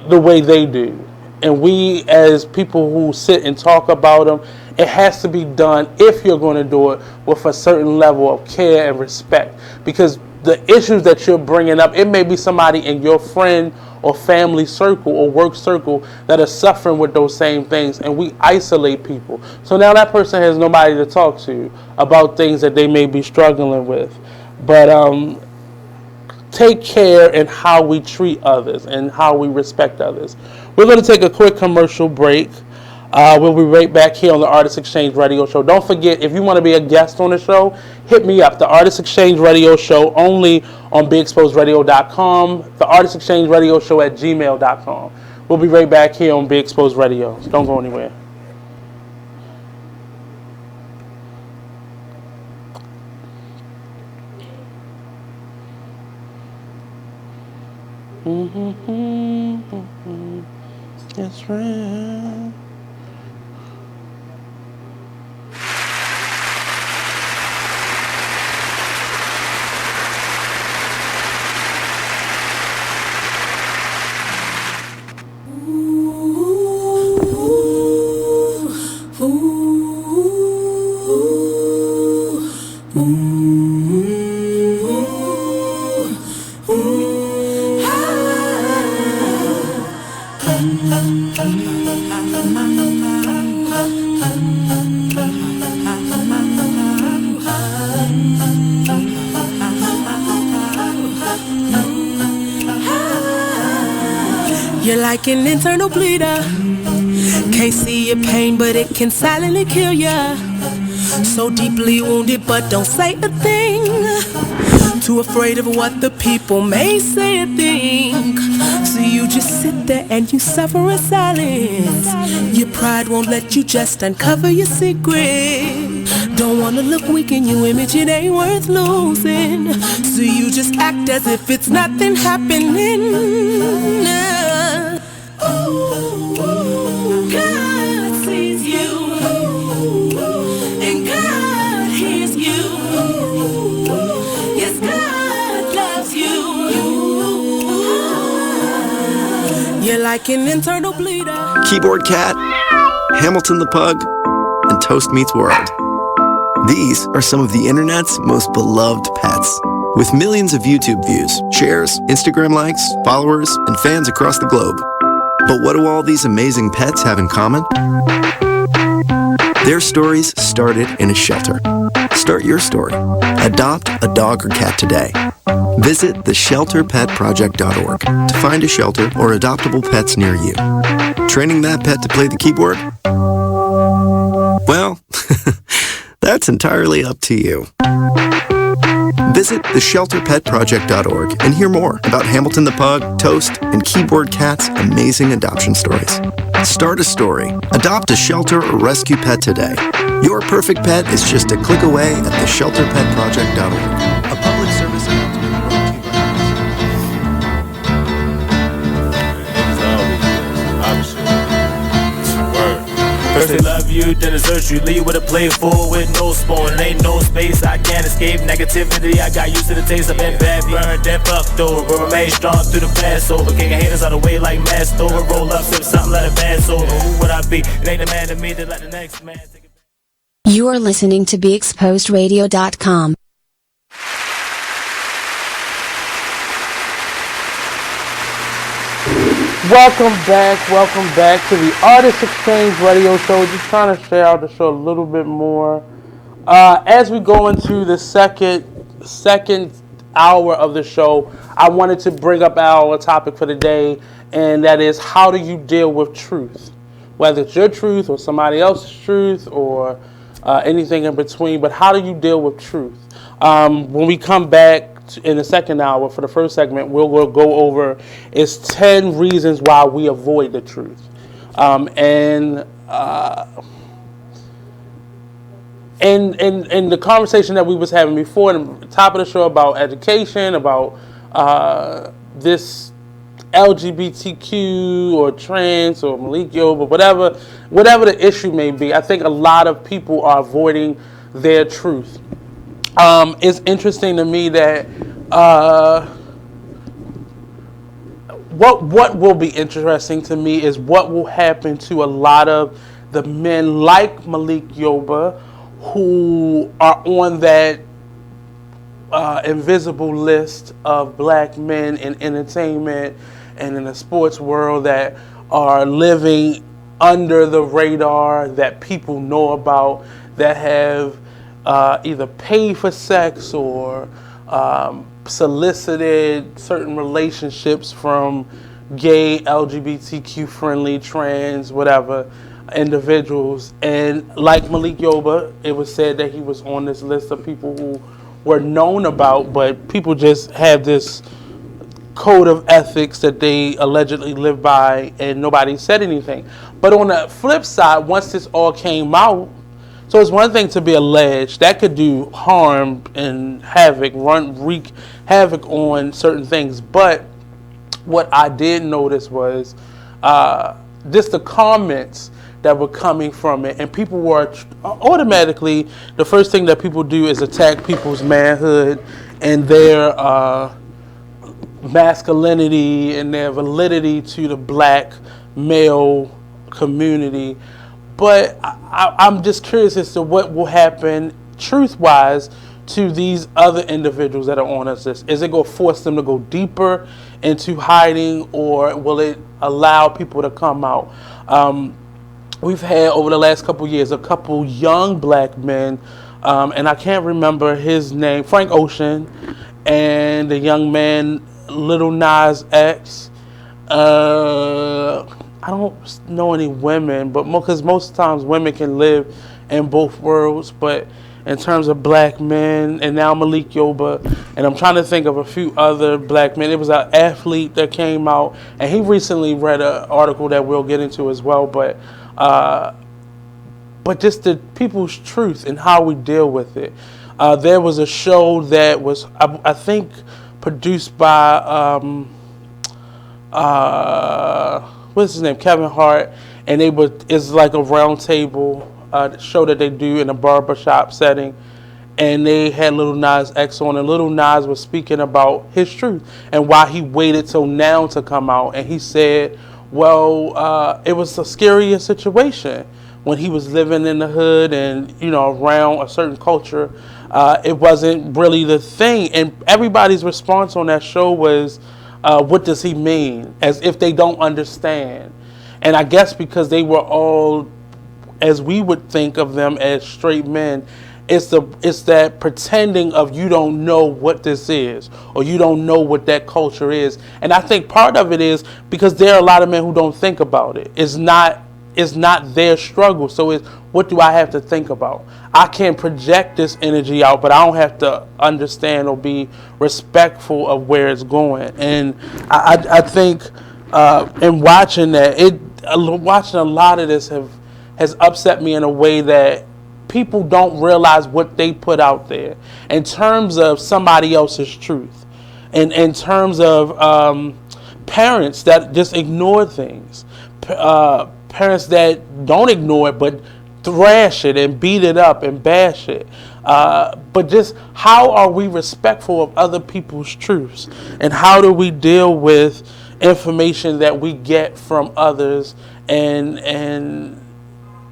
the way they do. And we, as people who sit and talk about them, it has to be done, if you're going to do it, with a certain level of care and respect. Because the issues that you're bringing up, it may be somebody in your friend or family circle or work circle that are suffering with those same things, and we isolate people. So now that person has nobody to talk to about things that they may be struggling with. But take care in how we treat others and how we respect others. We're going to take a quick commercial break. We'll be right back here on the Artist Exchange Radio Show. Don't forget, if you want to be a guest on the show, hit me up. The Artist Exchange Radio Show only on BeExposedRadio.com. The Artist Exchange Radio Show at gmail.com. We'll be right back here on Be Exposed Radio. Don't go anywhere. That's right. You're like an internal bleeder. Can't see your pain, but it can silently kill ya. So deeply wounded, but don't say a thing. Too afraid of what the people may say or think. So you just sit there and you suffer in silence. Your pride won't let you just uncover your secret. Don't wanna look weak in your image, it ain't worth losing. So you just act as if it's nothing happening. God sees you, and God hears you. Yes, God loves you. You're like an internal bleeder. Keyboard Cat, Hamilton the Pug, and Toast Meets World. These are some of the internet's most beloved pets. With millions of YouTube views, shares, Instagram likes, followers, and fans across the globe. But what do all these amazing pets have in common? Their stories started in a shelter. Start your story. Adopt a dog or cat today. Visit theshelterpetproject.org to find a shelter or adoptable pets near you. Training that pet to play the keyboard? Well, that's entirely up to you. Visit theshelterpetproject.org and hear more about Hamilton the Pug, Toast, and Keyboard Cat's amazing adoption stories. Start a story. Adopt a shelter or rescue pet today. Your perfect pet is just a click away at theshelterpetproject.org. A public service announcement brought to you by First they love you, then desert you. Leave with a plate full with no spoon. Ain't no space, I can't escape negativity. I got used to the taste. I've been bad, burned, then fucked over. But remain strong through the Passover. Kicking haters out of the way like masked over. Roll up, sip something, let it pass over. Who would I be? It ain't a man to me to let the next man take it. You are listening to BeExposedRadio.com. Welcome back to the Artist Exchange Radio Show. Just trying to share out the show a little bit more. As we go into the second hour of the show, I wanted to bring up our topic for the day, and that is, how do you deal with truth? Whether it's your truth or somebody else's truth or anything in between, but how do you deal with truth? When we come back in the second hour, for the first segment, we'll go over is 10 reasons why we avoid the truth. And the conversation that we was having before, in the top of the show, about education, about this LGBTQ or trans or Malik Yoba, whatever the issue may be, I think a lot of people are avoiding their truth. It's interesting to me that what will be interesting to me is what will happen to a lot of the men like Malik Yoba who are on that invisible list of black men in entertainment and in the sports world that are living under the radar, that people know about, that have either paid for sex or solicited certain relationships from gay, LGBTQ friendly, trans, whatever individuals. And like Malik Yoba, it was said that he was on this list of people who were known about, but people just have this code of ethics that they allegedly live by, and nobody said anything. But on the flip side, once this all came out, so it's one thing to be alleged, that could do harm and wreak havoc on certain things. But what I did notice was just the comments that were coming from it, and people were automatically, the first thing that people do is attack people's manhood and their masculinity and their validity to the black male community. But I'm just curious as to what will happen truth-wise to these other individuals that are on this list. Is it going to force them to go deeper into hiding, or will it allow people to come out? We've had, over the last couple years, a couple young black men, and I can't remember his name, Frank Ocean, and the young man, Little Nas X. I don't know any women, but because most times women can live in both worlds. But in terms of black men, and now Malik Yoba, and I'm trying to think of a few other black men. It was an athlete that came out, and he recently read an article that we'll get into as well. But just the people's truth and how we deal with it. There was a show that was, I think, produced by what's his name, Kevin Hart, and it's like a round table show that they do in a barbershop setting, and they had Little Nas X on, and Little Nas was speaking about his truth and why he waited till now to come out. And he said, well, it was a scarier situation when he was living in the hood and, around a certain culture. It wasn't really the thing. And everybody's response on that show was, what does he mean? As if they don't understand. And I guess because they were all, as we would think of them as straight men, it's that pretending of you don't know what this is, or you don't know what that culture is. And I think part of it is because there are a lot of men who don't think about it. It's not their struggle. So it's, what do I have to think about? I can project this energy out, but I don't have to understand or be respectful of where it's going. And I think in watching that, watching a lot of this has upset me in a way that people don't realize what they put out there in terms of somebody else's truth, and in terms of parents that just ignore things, parents that don't ignore it but thrash it and beat it up and bash it. But just how are we respectful of other people's truths, and how do we deal with information that we get from others, and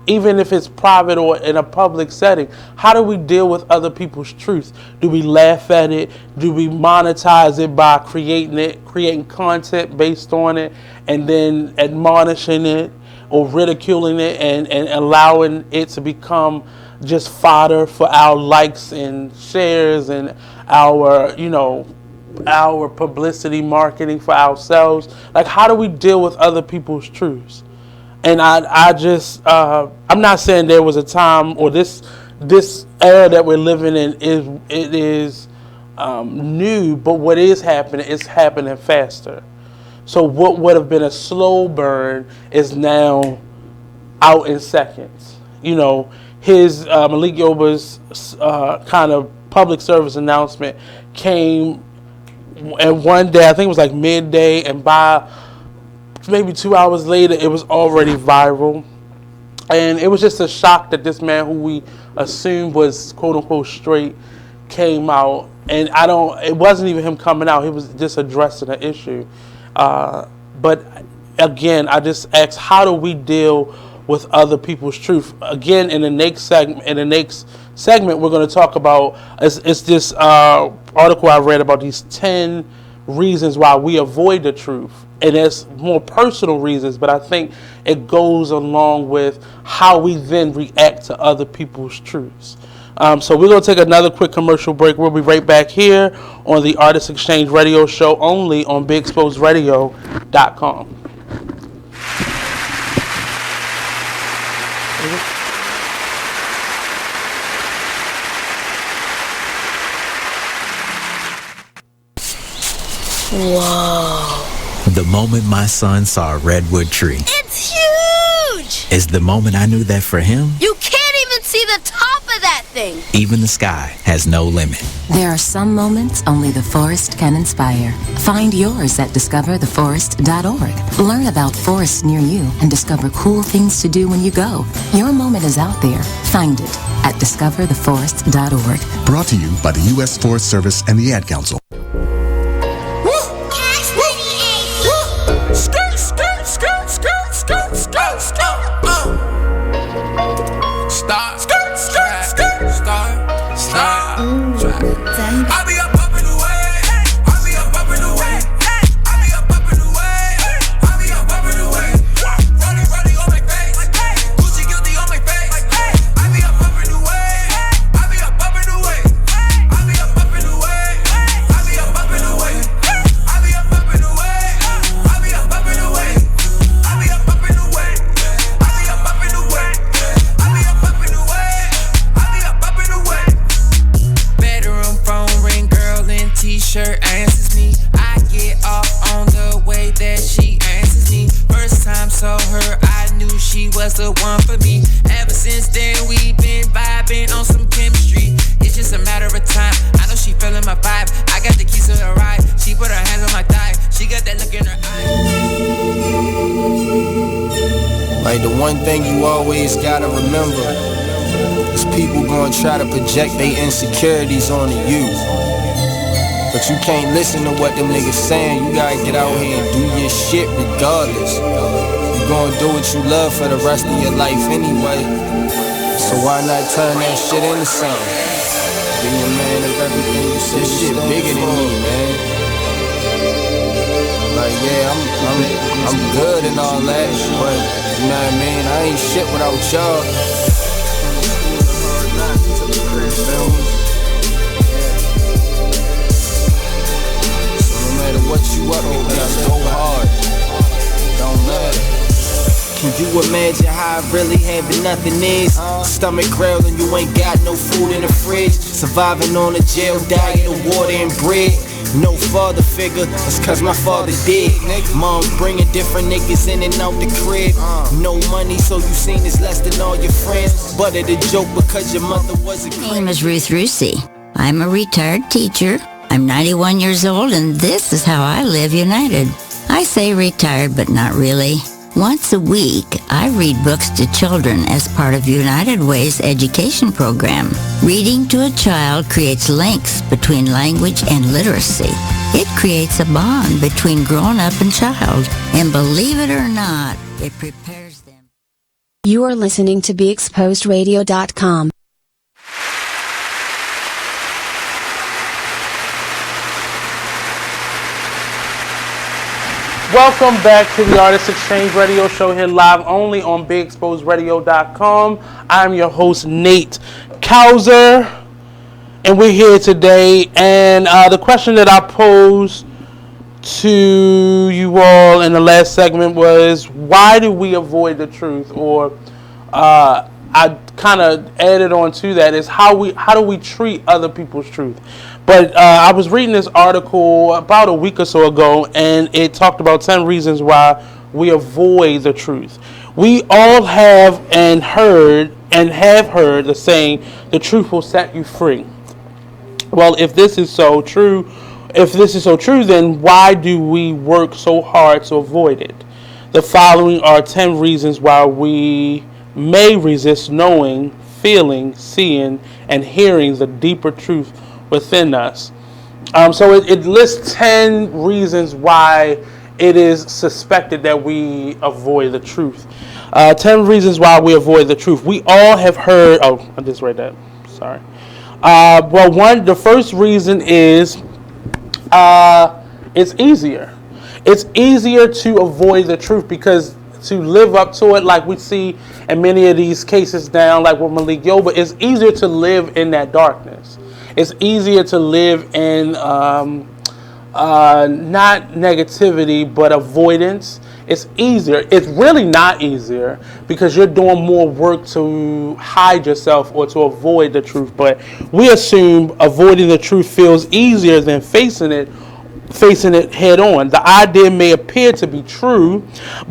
even if it's private or in a public setting, how do we deal with other people's truths? Do we laugh at it? Do we monetize it by creating content based on it, and then admonishing it or ridiculing it and allowing it to become just fodder for our likes and shares and our publicity marketing for ourselves? Like, how do we deal with other people's truths? And I'm not saying there was a time, or this era that we're living in is new, but what is happening faster. So what would have been a slow burn is now out in seconds. His Malik Yoba's kind of public service announcement came, and one day, I think it was like midday, and by maybe 2 hours later, it was already viral. And it was just a shock that this man, who we assumed was quote unquote straight, came out. And it wasn't even him coming out, he was just addressing an issue. But again, I just ask, how do we deal with other people's truth? Again, in the next segment, we're going to talk about, it's this article I read about these 10 reasons why we avoid the truth. And there's more personal reasons, but I think it goes along with how we then react to other people's truths. So we're going to take another quick commercial break. We'll be right back here on the Artist Exchange Radio Show, only on BigExposedRadio.com. Whoa. The moment my son saw a redwood tree. It's huge! Is the moment I knew that for him, You can't even see the top of that thing! even the sky has no limit. There are some moments only the forest can inspire. Find yours at discovertheforest.org. Learn about forests near you and discover cool things to do when you go. Your moment is out there. Find it at discovertheforest.org. Brought to you by the U.S. Forest Service and the Ad Council. Skirt, skirt, skirt, skirt, skirt, skirt, skirt. Stop, skirt, skirt, skirt, stop, stop. I be up in the way. I be up in the way. I be up in the way. I be up in the way. Running on my face. Gucci guilty on my face. I be up in the way. I be up in the way. I be up in the way. I be up in the way. I be up in the way. I be up in the way. I be up in the way. I be up in the way. I be up in the way. I be up in the way. Bedroom phone ring, girl in t-shirt answers me. I get off on the way that she answers me. First time saw her, I knew she was the one for me. Ever since then, we've been vibing on some chemistry. It's just a matter of time. I know she feeling my vibe. I got the keys to the ride. She put her hands on my thigh. She got that look in her eye. Like, the one thing you always gotta remember is people gonna try to project their insecurities onto you. But you can't listen to what them niggas saying. You gotta get out here and do your shit regardless. You gonna do what you love for the rest of your life anyway. So why not turn that shit into something? Be a man of everything you say. This shit bigger than me, man. Like, yeah, I'm good and all that, but you know what I mean? I ain't shit without y'all. So no matter what you up to, go hard. Don't matter. Can you imagine how I really having nothing is? Stomach growling, you ain't got no food in the fridge. Surviving on a jail diet of water and bread. No father figure, that's cause my father did. Mom's bringing different niggas in and out the crib. No money, so you seen it's less than all your friends. But it a joke because your mother was a My name is Ruth Rusi. I'm a retired teacher. I'm 91 years old and this is how I live united. I say retired, but not really. Once a week, I read books to children as part of United Way's education program. Reading to a child creates links between language and literacy. It creates a bond between grown-up and child. And believe it or not, it prepares them. You are listening to BeExposedRadio.com. Welcome back to the Artist Exchange Radio Show here live only on BeExposedRadio.com. I'm your host, Nate Couser, and we're here today. And the question that I posed to you all in the last segment was, why do we avoid the truth? Or I kind of added on to that is how do we treat other people's truth? But I was reading this article about a week or so ago, and it talked about 10 reasons why we avoid the truth. We all have heard the saying, the truth will set you free. Well, if this is so true, then why do we work so hard to avoid it? The following are 10 reasons why we may resist knowing, feeling, seeing, and hearing the deeper truth within us. So it lists 10 reasons why it is suspected that we avoid the truth. 10 reasons why we avoid the truth. We all have heard. Oh, I just read that. Sorry. The first reason is it's easier. It's easier to avoid the truth because to live up to it, like we see in many of these cases now, like with Malik Yoba, it's easier to live in that darkness. It's easier to live in not negativity, but avoidance. It's easier. It's really not easier because you're doing more work to hide yourself or to avoid the truth. But we assume avoiding the truth feels easier than facing it head on. The idea may appear to be true,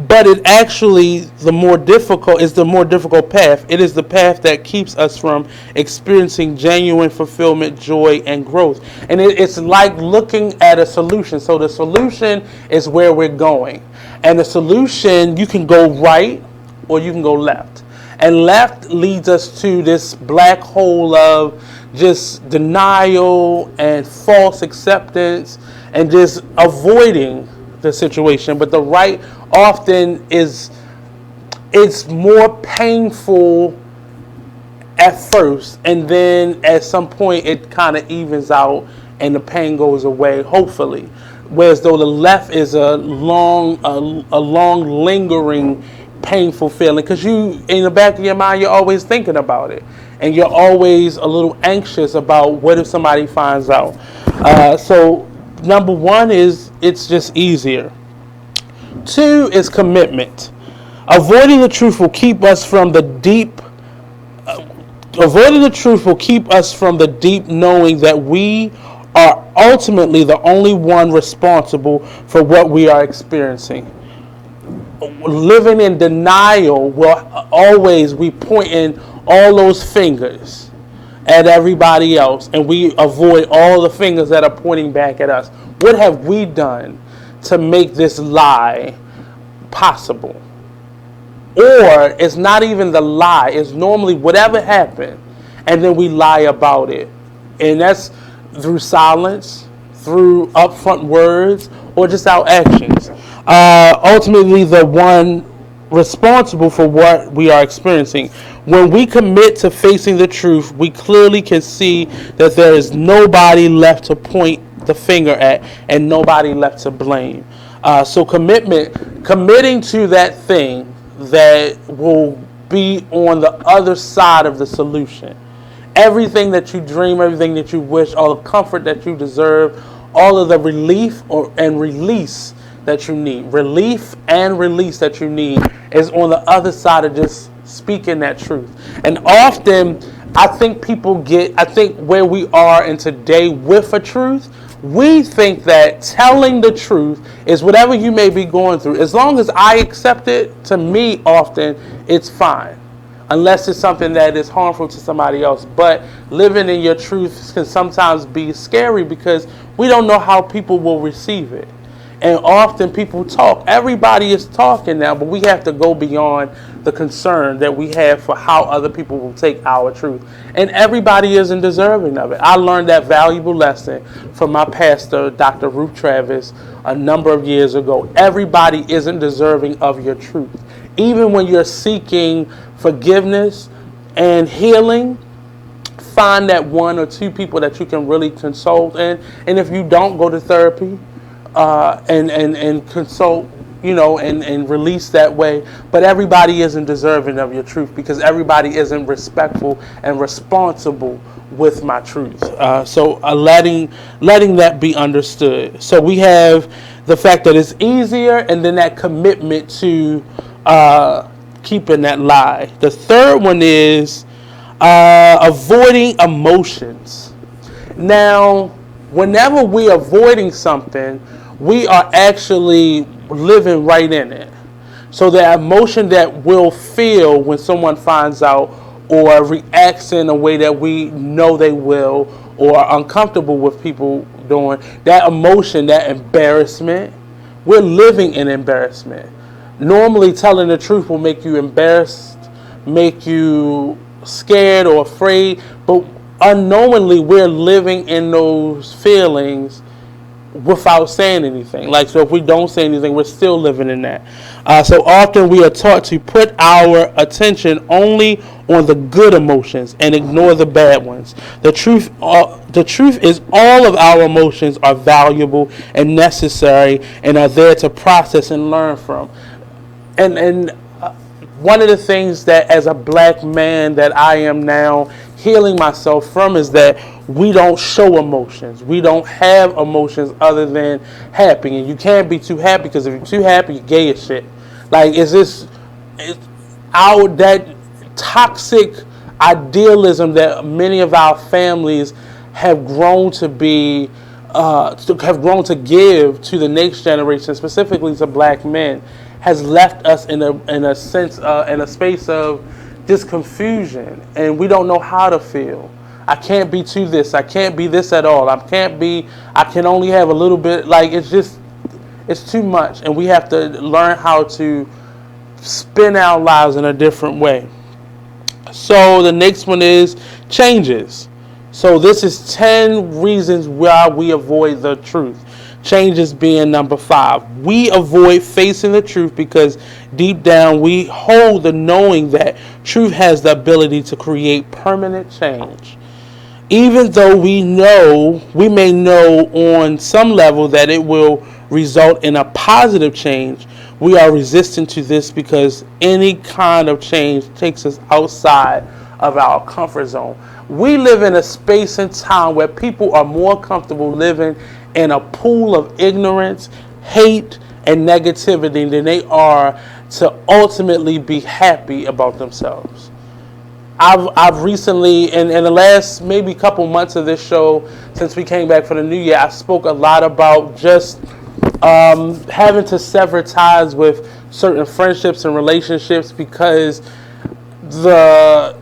but it actually is the more difficult path. It is the path that keeps us from experiencing genuine fulfillment, joy, and growth. And it's like looking at a solution. So the solution is where we're going. And the solution, you can go right or you can go left. And left leads us to this black hole of just denial and false acceptance and just avoiding the situation. But the right often it's more painful at first, and then at some point it kind of evens out and the pain goes away, hopefully. Whereas though the left is a long lingering painful feeling, because you, in the back of your mind, you're always thinking about it, and you're always a little anxious about what if somebody finds out. So number one is it's just easier. 2 is commitment. Avoiding the truth will keep us from the deep knowing that we are ultimately the only one responsible for what we are experiencing. Living in denial will always be pointing all those fingers at everybody else, and we avoid all the fingers that are pointing back at us. What have we done to make this lie possible? Or it's not even the lie, it's normally whatever happened, and then we lie about it. And that's through silence, through upfront words, or just our actions. Ultimately, the one responsible for what we are experiencing. When we commit to facing the truth, we clearly can see that there is nobody left to point the finger at and nobody left to blame. So committing to that thing that will be on the other side of the solution. Everything that you dream, everything that you wish, all the comfort that you deserve, all of the relief and release that you need. Relief and release that you need is on the other side of just speaking that truth. And often, I think where we are in today with a truth, we think that telling the truth is whatever you may be going through. As long as I accept it, to me, often, it's fine. Unless it's something that is harmful to somebody else. But living in your truth can sometimes be scary because we don't know how people will receive it. And often people talk. Everybody is talking now, but we have to go beyond the concern that we have for how other people will take our truth. And everybody isn't deserving of it. I learned that valuable lesson from my pastor, Dr. Ruth Travis, a number of years ago. Everybody isn't deserving of your truth. Even when you're seeking forgiveness and healing, find that one or two people that you can really consult in. And if you don't, go to therapy. And consult, and release that way. But everybody isn't deserving of your truth because everybody isn't respectful and responsible with my truth. So letting that be understood. So we have the fact that it's easier, and then that commitment to keeping that lie. The third one is avoiding emotions. Now, whenever we're avoiding something, we are actually living right in it. So the emotion that we'll feel when someone finds out or reacts in a way that we know they will, or are uncomfortable with people doing, that emotion, that embarrassment, we're living in embarrassment. Normally telling the truth will make you embarrassed, make you scared or afraid, but unknowingly we're living in those feelings without saying anything. Like, so if we don't say anything, we're still living in that. So often we are taught to put our attention only on the good emotions and ignore the bad ones. The truth is all of our emotions are valuable and necessary and are there to process and learn from. And one of the things that as a black man that I am now healing myself from is that we don't show emotions. We don't have emotions other than happy. And you can't be too happy, because if you're too happy, you're gay as shit. Like, that toxic idealism that many of our families have grown to be, have grown to give to the next generation, specifically to black men, has left us in a sense, in a space of just confusion, and we don't know how to feel. I can't be to this. I can't be this at all. I can only have a little bit. Like, it's too much, and we have to learn how to spin our lives in a different way. So the next one is changes. So this is 10 reasons why we avoid the truth. Changes being number 5. We avoid facing the truth because deep down we hold the knowing that truth has the ability to create permanent change. Even though we may know on some level that it will result in a positive change, we are resistant to this because any kind of change takes us outside of our comfort zone. We live in a space and time where people are more comfortable living in a pool of ignorance, hate, and negativity than they are to ultimately be happy about themselves. I've recently, in the last maybe couple months of this show, since we came back for the new year, I spoke a lot about just having to sever ties with certain friendships and relationships because the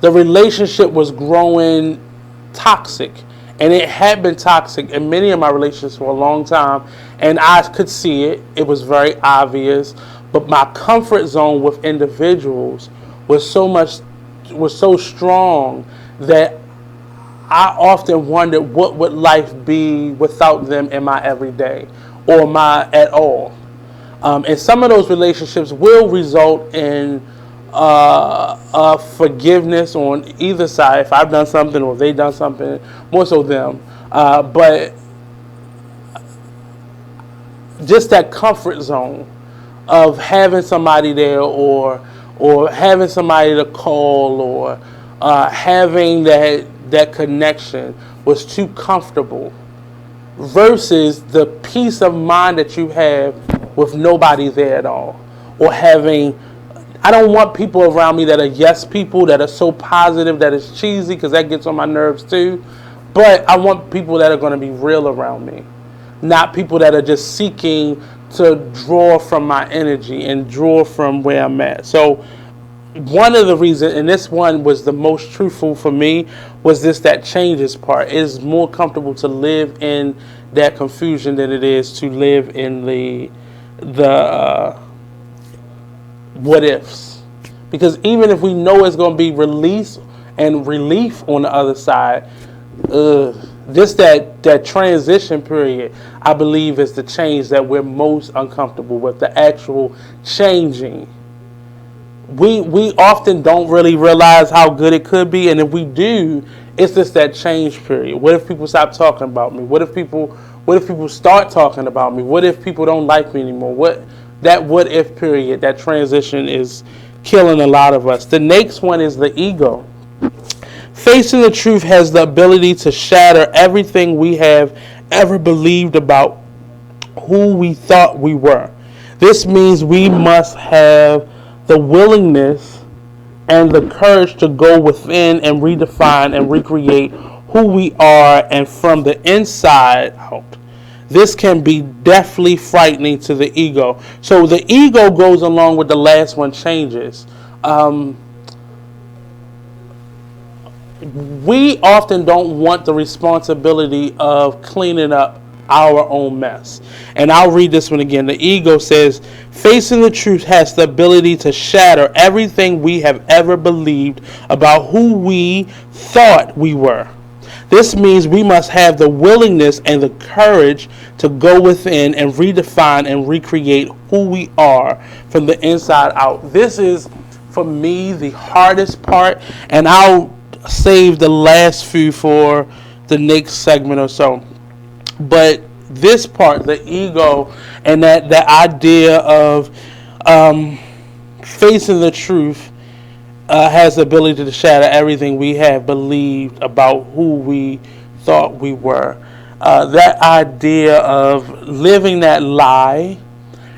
relationship was growing toxic, and it had been toxic in many of my relationships for a long time, and I could see it. It was very obvious, but my comfort zone with individuals was so strong that I often wondered, what would life be without them in my everyday or at all. And some of those relationships will result in forgiveness on either side, if I've done something or they've done something, more so them. But just that comfort zone of having somebody there, or having somebody to call, or having that connection was too comfortable, versus the peace of mind that you have with nobody there at all, or having. I don't want people around me that are yes people, that are so positive that it's cheesy, because that gets on my nerves too. But I want people that are going to be real around me, not people that are just seeking to draw from my energy and draw from where I'm at. So one of the reasons, and this one was the most truthful for me, was that changes part. It is more comfortable to live in that confusion than it is to live in the what ifs. Because even if we know it's going to be release and relief on the other side, just that transition period, I believe, is the change that we're most uncomfortable with, the actual changing. We often don't really realize how good it could be, and if we do, it's just that change period. What if people stop talking about me? What if people start talking about me? What if people don't like me anymore? What if period, that transition is killing a lot of us. The next one is the ego. Facing the truth has the ability to shatter everything we have ever believed about who we thought we were. This means we must have the willingness and the courage to go within and redefine and recreate who we are, and from the inside out. This can be deathly frightening to the ego. So the ego goes along with the last one, changes. We often don't want the responsibility of cleaning up our own mess. And I'll read this one again. The ego says, facing the truth has the ability to shatter everything we have ever believed about who we thought we were. This means we must have the willingness and the courage to go within and redefine and recreate who we are from the inside out. This is, for me, the hardest part, and I'll save the last few for the next segment or so. But this part, the ego, and that idea of facing the truth has the ability to shatter everything we have believed about who we thought we were. That idea of living that lie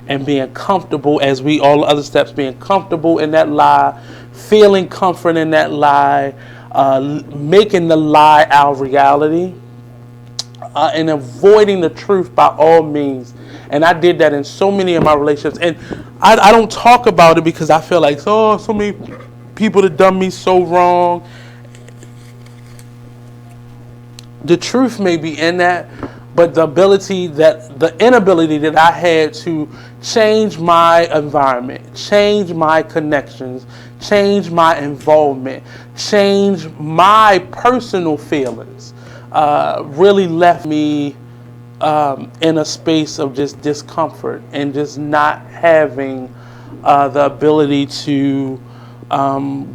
and being comfortable, as all other steps, being comfortable in that lie, feeling comfort in that lie, making the lie our reality, and avoiding the truth by all means. And I did that in so many of my relationships. And I don't talk about it because I feel like, so many people have done me so wrong. The truth may be in that, but the inability that I had to change my environment, change my connections, change my involvement, change my personal feelings, really left me in a space of just discomfort and just not having the ability to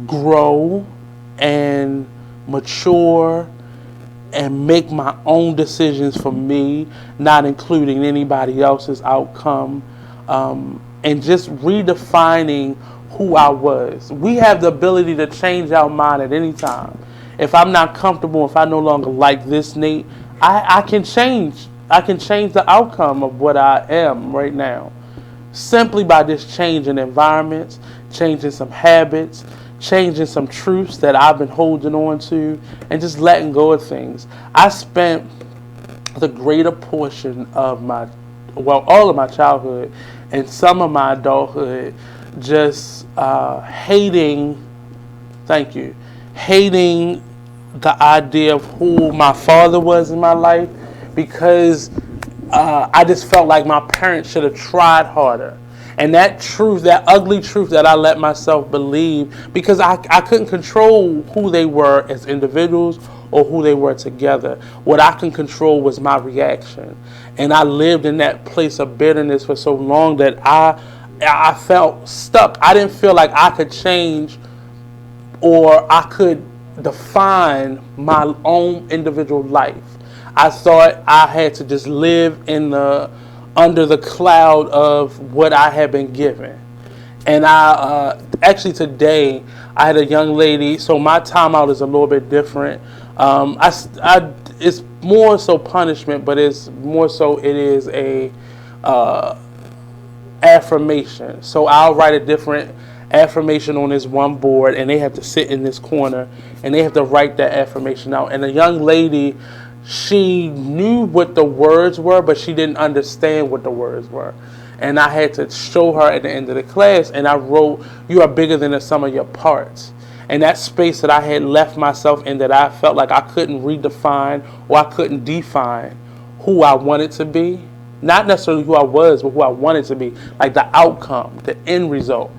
grow and mature and make my own decisions for me, not including anybody else's outcome, and just redefining who I was. We have the ability to change our mind at any time. If I'm not comfortable, if I no longer like this Nate, I can change. I can change the outcome of what I am right now, simply by just changing environments, changing some habits, changing some truths that I've been holding on to, and just letting go of things. I spent the greater portion of all of my childhood and some of my adulthood just hating the idea of who my father was in my life, because I just felt like my parents should have tried harder. And that truth, that ugly truth that I let myself believe, because I couldn't control who they were as individuals or who they were together. What I can control was my reaction. And I lived in that place of bitterness for so long that I felt stuck. I didn't feel like I could change or I could define my own individual life. I thought I had to just live under the cloud of what I had been given. And I actually today I had a young lady, so my timeout is a little bit different. It's more so punishment, but it is a affirmation. So I'll write a different affirmation on this one board, and they have to sit in this corner and they have to write that affirmation out. And the young lady, she knew what the words were, but she didn't understand what the words were. And I had to show her at the end of the class, and I wrote, "You are bigger than the sum of your parts." And that space that I had left myself in, that I felt like I couldn't redefine or I couldn't define who I wanted to be. Not necessarily who I was, but who I wanted to be. Like the outcome, the end result,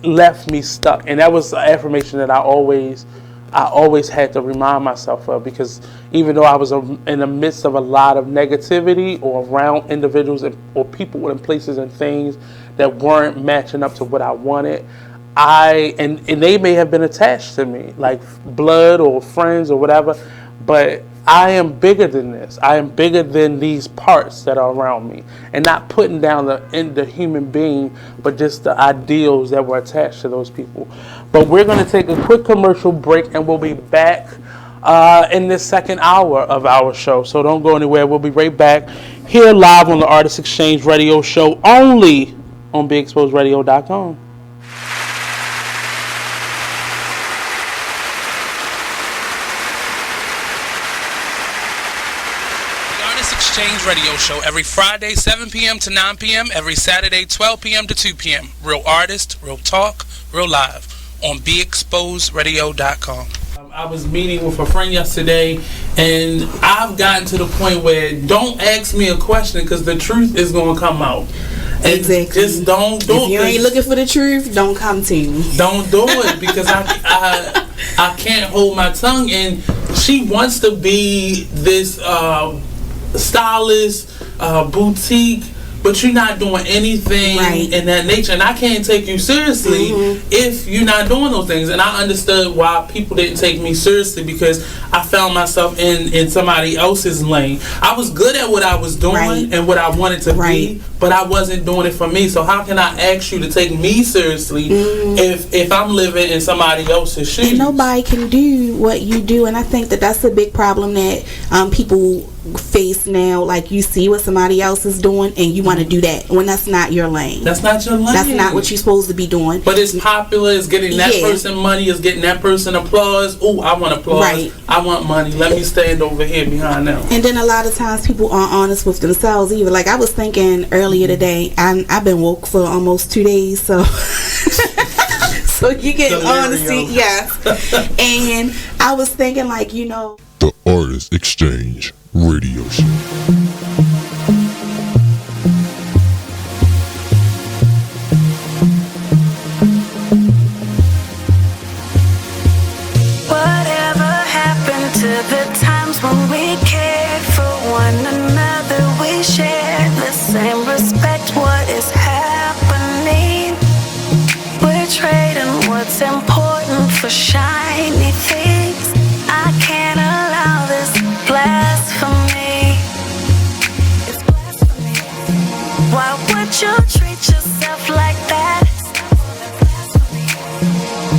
left me stuck. And that was an affirmation that I always had to remind myself of, because even though I was in the midst of a lot of negativity or around individuals or people and places and things that weren't matching up to what I wanted, and they may have been attached to me, like blood or friends or whatever, but I am bigger than this. I am bigger than these parts that are around me, and not putting down the human being, but just the ideals that were attached to those people. But we're going to take a quick commercial break, and we'll be back in this second hour of our show. So don't go anywhere. We'll be right back here live on the Artist Exchange Radio Show, only on BeExposedRadio.com. Exchange Radio Show every Friday 7 p.m. to 9 p.m. every Saturday 12 p.m. to 2 p.m. Real artist, real talk, real live on BeExposedRadio.com. I was meeting with a friend yesterday, and I've gotten to the point where don't ask me a question, because the truth is going to come out. And exactly. Just don't do it. If you ain't looking for the truth, don't come to me. Don't do it, because I can't hold my tongue. And she wants to be this stylist, boutique, but you're not doing anything in that nature, and I can't take you seriously if you're not doing those things. And I understood why people didn't take me seriously, because I found myself in somebody else's lane. I was good at what I was doing and what I wanted to be, but I wasn't doing it for me. So how can I ask you to take me seriously if I'm living in somebody else's shoes? And nobody can do what you do, and I think that that's a big problem that people face now. Like, you see what somebody else is doing and you want to do that when that's not your lane. That's not your lane. That's not what you're supposed to be doing. But it's popular, it's getting that person money, it's getting that person applause. Oh, I want applause. I want money. Let me stand over here behind them. And then a lot of times people aren't honest with themselves either. Like, I was thinking earlier today, I've been woke for almost 2 days, so so you get honesty, yes. And I was thinking, like, the Artist Exchange Radio Show. Whatever happened to the times when we cared for one another? We shared the same respect. What is happening? We're trading what's important for shiny things. I can't allow this blasphemy. It's blasphemy. Why would you treat yourself like that?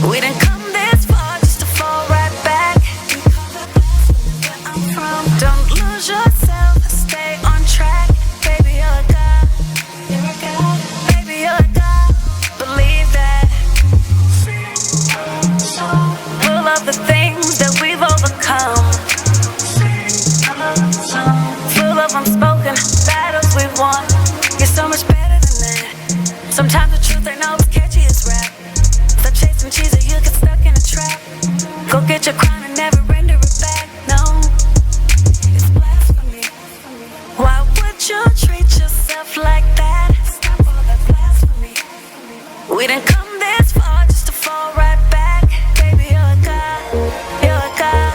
We didn't come this far just to fall right back. I'm from. Don't lose yourself, stay on track. Baby, you're a god. You're a god. Baby, you're a god. Believe that. Full of the things that we've overcome. Full of unspoken battles we've won. You're so much better than that. Sometimes the truth ain't always catchy as rap. Stop chasing cheese or you'll get stuck in a trap. Go get your crown and never render it back. No, it's blasphemy. Why would you treat yourself like that? Stop all that blasphemy. We didn't come this far just to fall right back. Baby, you're a god. You're a god.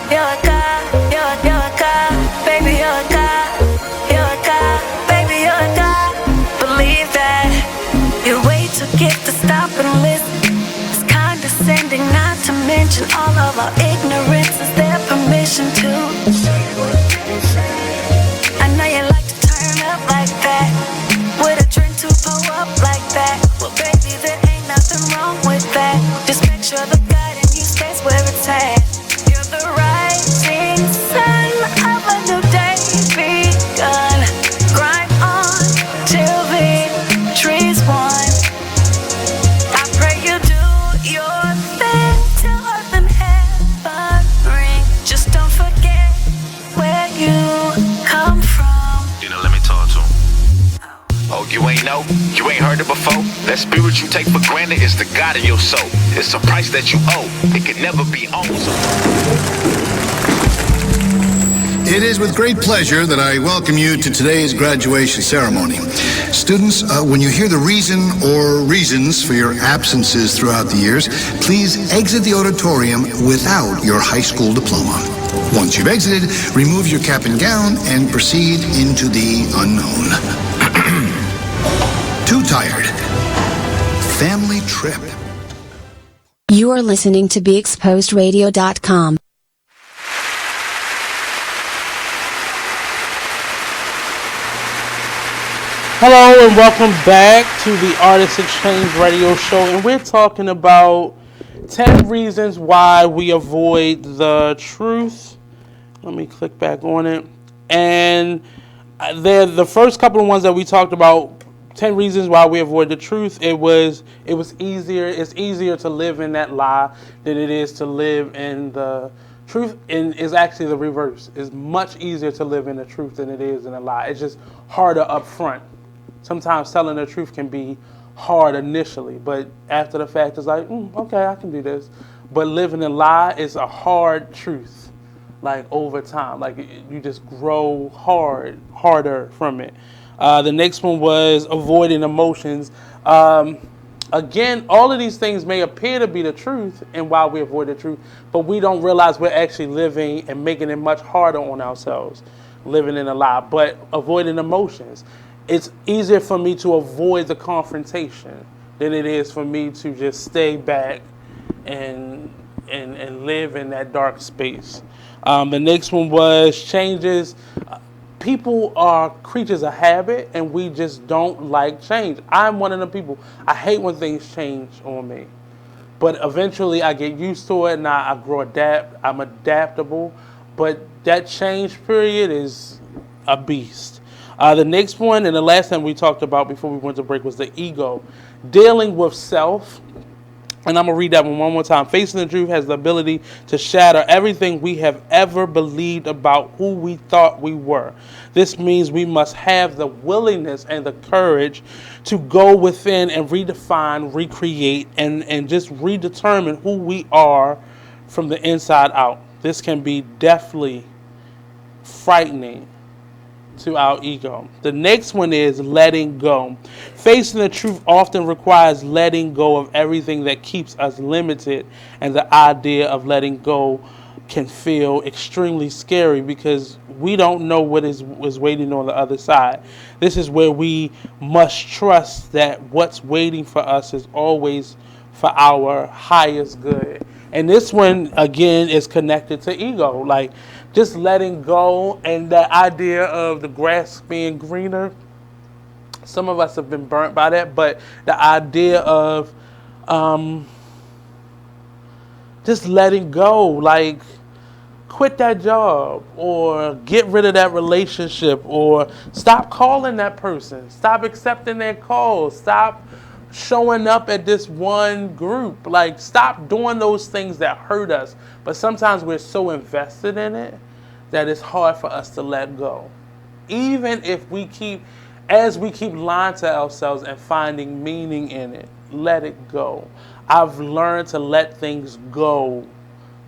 You're a god. You're a god. Baby, you're a god. You're a god. Baby, you're a god. Believe that. You're way too gifted to stop and listen. It's condescending, not to mention all of our ignorance. Is their permission to? I know you like to turn up like that, with a drink to pull up like that. Well, baby, there ain't nothing wrong with that. Just make sure the God in you stays where it's at. You're the rising sun of a new day begun. Grind on till victory's won. I pray you do your thing till earth and heaven ring. Just don't forget where you come from. Let me talk to him. You ain't heard it before? That spirit you take for granted is the God in your soul. It's a price that you owe. It can never be owned. It is with great pleasure that I welcome you to today's graduation ceremony. Students, when you hear the reason or reasons for your absences throughout the years, please exit the auditorium without your high school diploma. Once you've exited, remove your cap and gown and proceed into the unknown. Too tired. Family trip. You are listening to BeExposedRadio.com. Hello and welcome back to the Artist Exchange Radio Show, and we're talking about 10 reasons why we avoid the truth. Let me click back on it. And the first couple of ones that we talked about, 10 reasons why we avoid the truth. It was easier. It's easier to live in that lie than it is to live in the truth. And is actually the reverse. It's much easier to live in the truth than it is in a lie. It's just harder up front. Sometimes telling the truth can be hard initially, but after the fact, it's like, okay, I can do this. But living a lie is a hard truth, like over time. Like you just grow harder from it. The next one was avoiding emotions. Again, all of these things may appear to be the truth and why we avoid the truth, but we don't realize we're actually living and making it much harder on ourselves, living in a lie. But avoiding emotions. It's easier for me to avoid the confrontation than it is for me to just stay back and live in that dark space. The next one was changes. People are creatures of habit, and we just don't like change. I'm one of the people. I hate when things change on me. But eventually I get used to it, and I grow I'm adaptable. But that change period is a beast. The next one and the last time we talked about before we went to break was the ego. Dealing with self. And I'm going to read that one more time. Facing the truth has the ability to shatter everything we have ever believed about who we thought we were. This means we must have the willingness and the courage to go within and redefine, recreate, and just redetermine who we are from the inside out. This can be definitely frightening to our ego. The next one is letting go. Facing the truth often requires letting go of everything that keeps us limited, and the idea of letting go can feel extremely scary because we don't know what is waiting on the other side. This is where we must trust that what's waiting for us is always for our highest good. And this one, again, is connected to ego. Like, just letting go and that idea of the grass being greener. Some of us have been burnt by that, but the idea of just letting go, like quit that job or get rid of that relationship or stop calling that person, stop accepting their calls, stop showing up at this one group. Like, stop doing those things that hurt us. But sometimes we're so invested in it that it's hard for us to let go. Even if we keep lying to ourselves and finding meaning in it, let it go. I've learned to let things go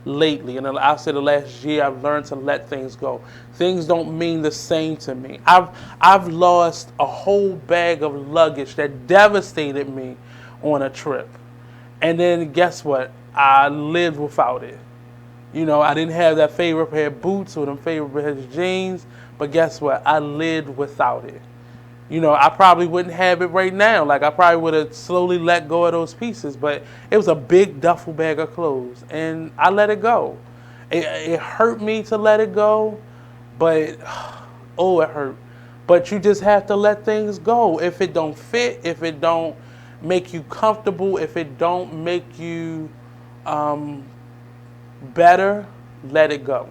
lately, and I'll say the last year I've learned to let things go. Things don't mean the same to me. I've lost a whole bag of luggage that devastated me on a trip, and then guess what? I lived without it. You know, I didn't have that favorite pair of boots or them favorite pair of jeans, but guess what? I lived without it. You know, I probably wouldn't have it right now. Like, I probably would have slowly let go of those pieces, but it was a big duffel bag of clothes, and I let it go. It hurt me to let it go, but, oh, it hurt. But you just have to let things go. If it don't fit, if it don't make you comfortable, if it don't make you better, let it go.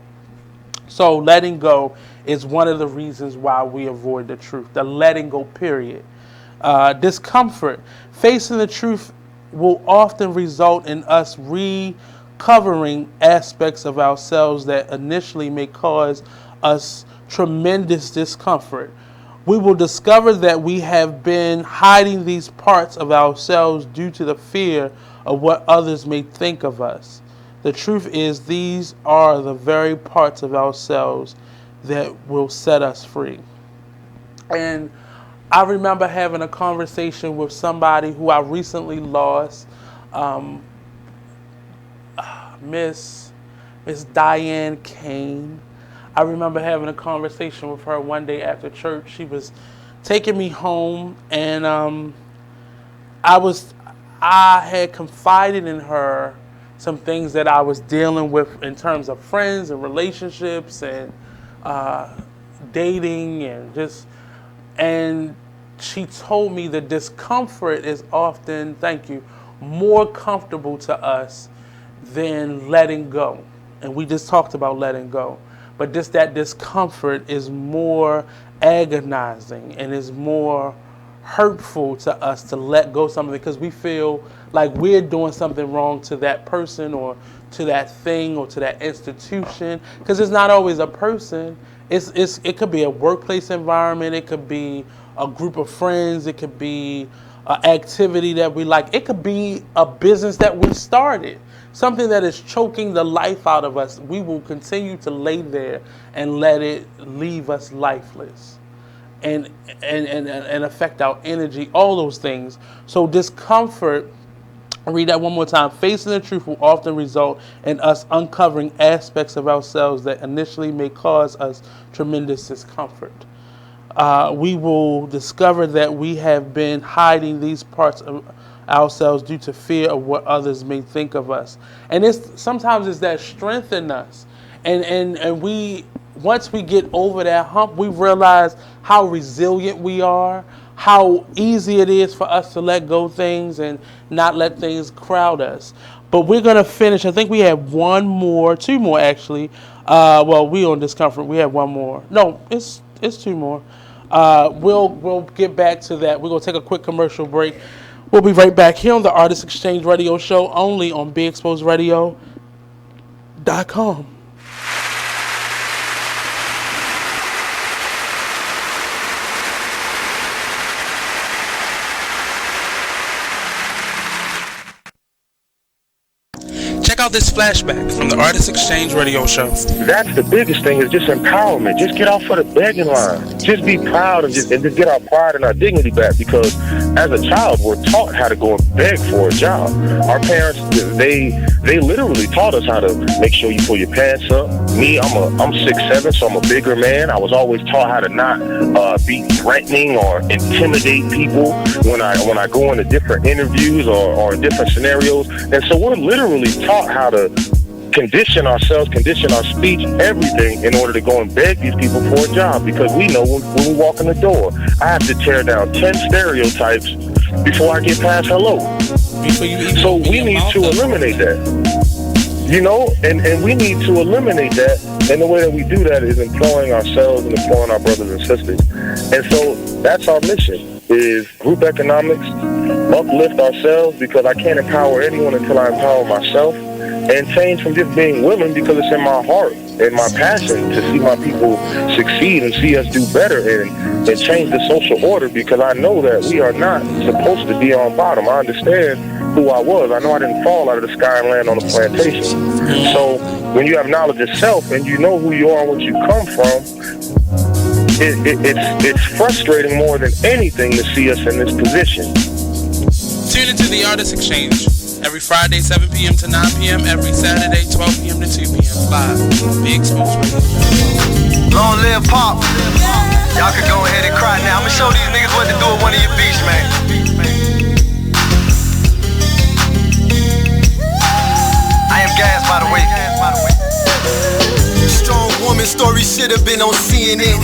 So letting go is one of the reasons why we avoid the truth. The letting go period. Discomfort. Facing the truth will often result in us recovering aspects of ourselves that initially may cause us tremendous discomfort. We will discover that we have been hiding these parts of ourselves due to the fear of what others may think of us. The truth is, these are the very parts of ourselves that will set us free. And I remember having a conversation with somebody who I recently lost, Miss Diane Kane. I remember having a conversation with her one day after church. She was taking me home, and I had confided in her some things that I was dealing with in terms of friends and relationships and dating and she told me the discomfort is often, more comfortable to us than letting go. And we just talked about letting go. But that discomfort is more agonizing and is more hurtful to us to let go of something because we feel like we're doing something wrong to that person or to that thing or to that institution. Because it's not always a person. It could be a workplace environment. It could be a group of friends. It could be an activity that we like. It could be a business that we started. Something that is choking the life out of us. We will continue to lay there and let it leave us lifeless and affect our energy, all those things. So discomfort, I'll read that one more time. Facing the truth will often result in us uncovering aspects of ourselves that initially may cause us tremendous discomfort. We will discover that we have been hiding these parts of ourselves due to fear of what others may think of us. And sometimes it's that strength in us. And we, once we get over that hump, we realize how resilient we are, how easy it is for us to let go of things and not let things crowd us. But we're going to finish. I think we have two more actually. Well, we on discomfort. We have one more. No, it's two more. We'll get back to that. We're going to take a quick commercial break. We'll be right back here on the Artist Exchange Radio Show, only on BeExposedRadio.com. Check out this flashback from the Artist Exchange Radio Show. That's the biggest thing, is just empowerment. Just get off of the begging line. Just be proud and just get our pride and our dignity back, because as a child, we're taught how to go and beg for a job. Our parents, they literally taught us how to make sure you pull your pants up. Me, I'm 6'7", so I'm a bigger man. I was always taught how to not be threatening or intimidate people when I go into different interviews or different scenarios. And so we're literally taught how to condition ourselves, condition our speech, everything in order to go and beg these people for a job, because we know when we walk in the door, I have to tear down 10 stereotypes before I get past hello. So we need to eliminate that. And we need to eliminate that, and the way that we do that is employing ourselves and employing our brothers and sisters. And so that's our mission, is group economics, uplift ourselves, because I can't empower anyone until I empower myself, and change from just being willing, because it's in my heart and my passion to see my people succeed and see us do better and change the social order, because I know that we are not supposed to be on bottom. I understand who I was. I know I didn't fall out of the sky and land on a plantation. So when you have knowledge of self and you know who you are and what you come from, it's frustrating more than anything to see us in this position. Tune into the Artist Exchange every Friday 7 p.m. to 9 p.m. every Saturday 12 p.m. to 2 p.m. live on Be Exposed Radio. Long live Pop. Y'all can go ahead and cry now. I'm gonna show these niggas what to do with one of your beats, man. I am Gas, by the way. Strong woman story should have been on CNN.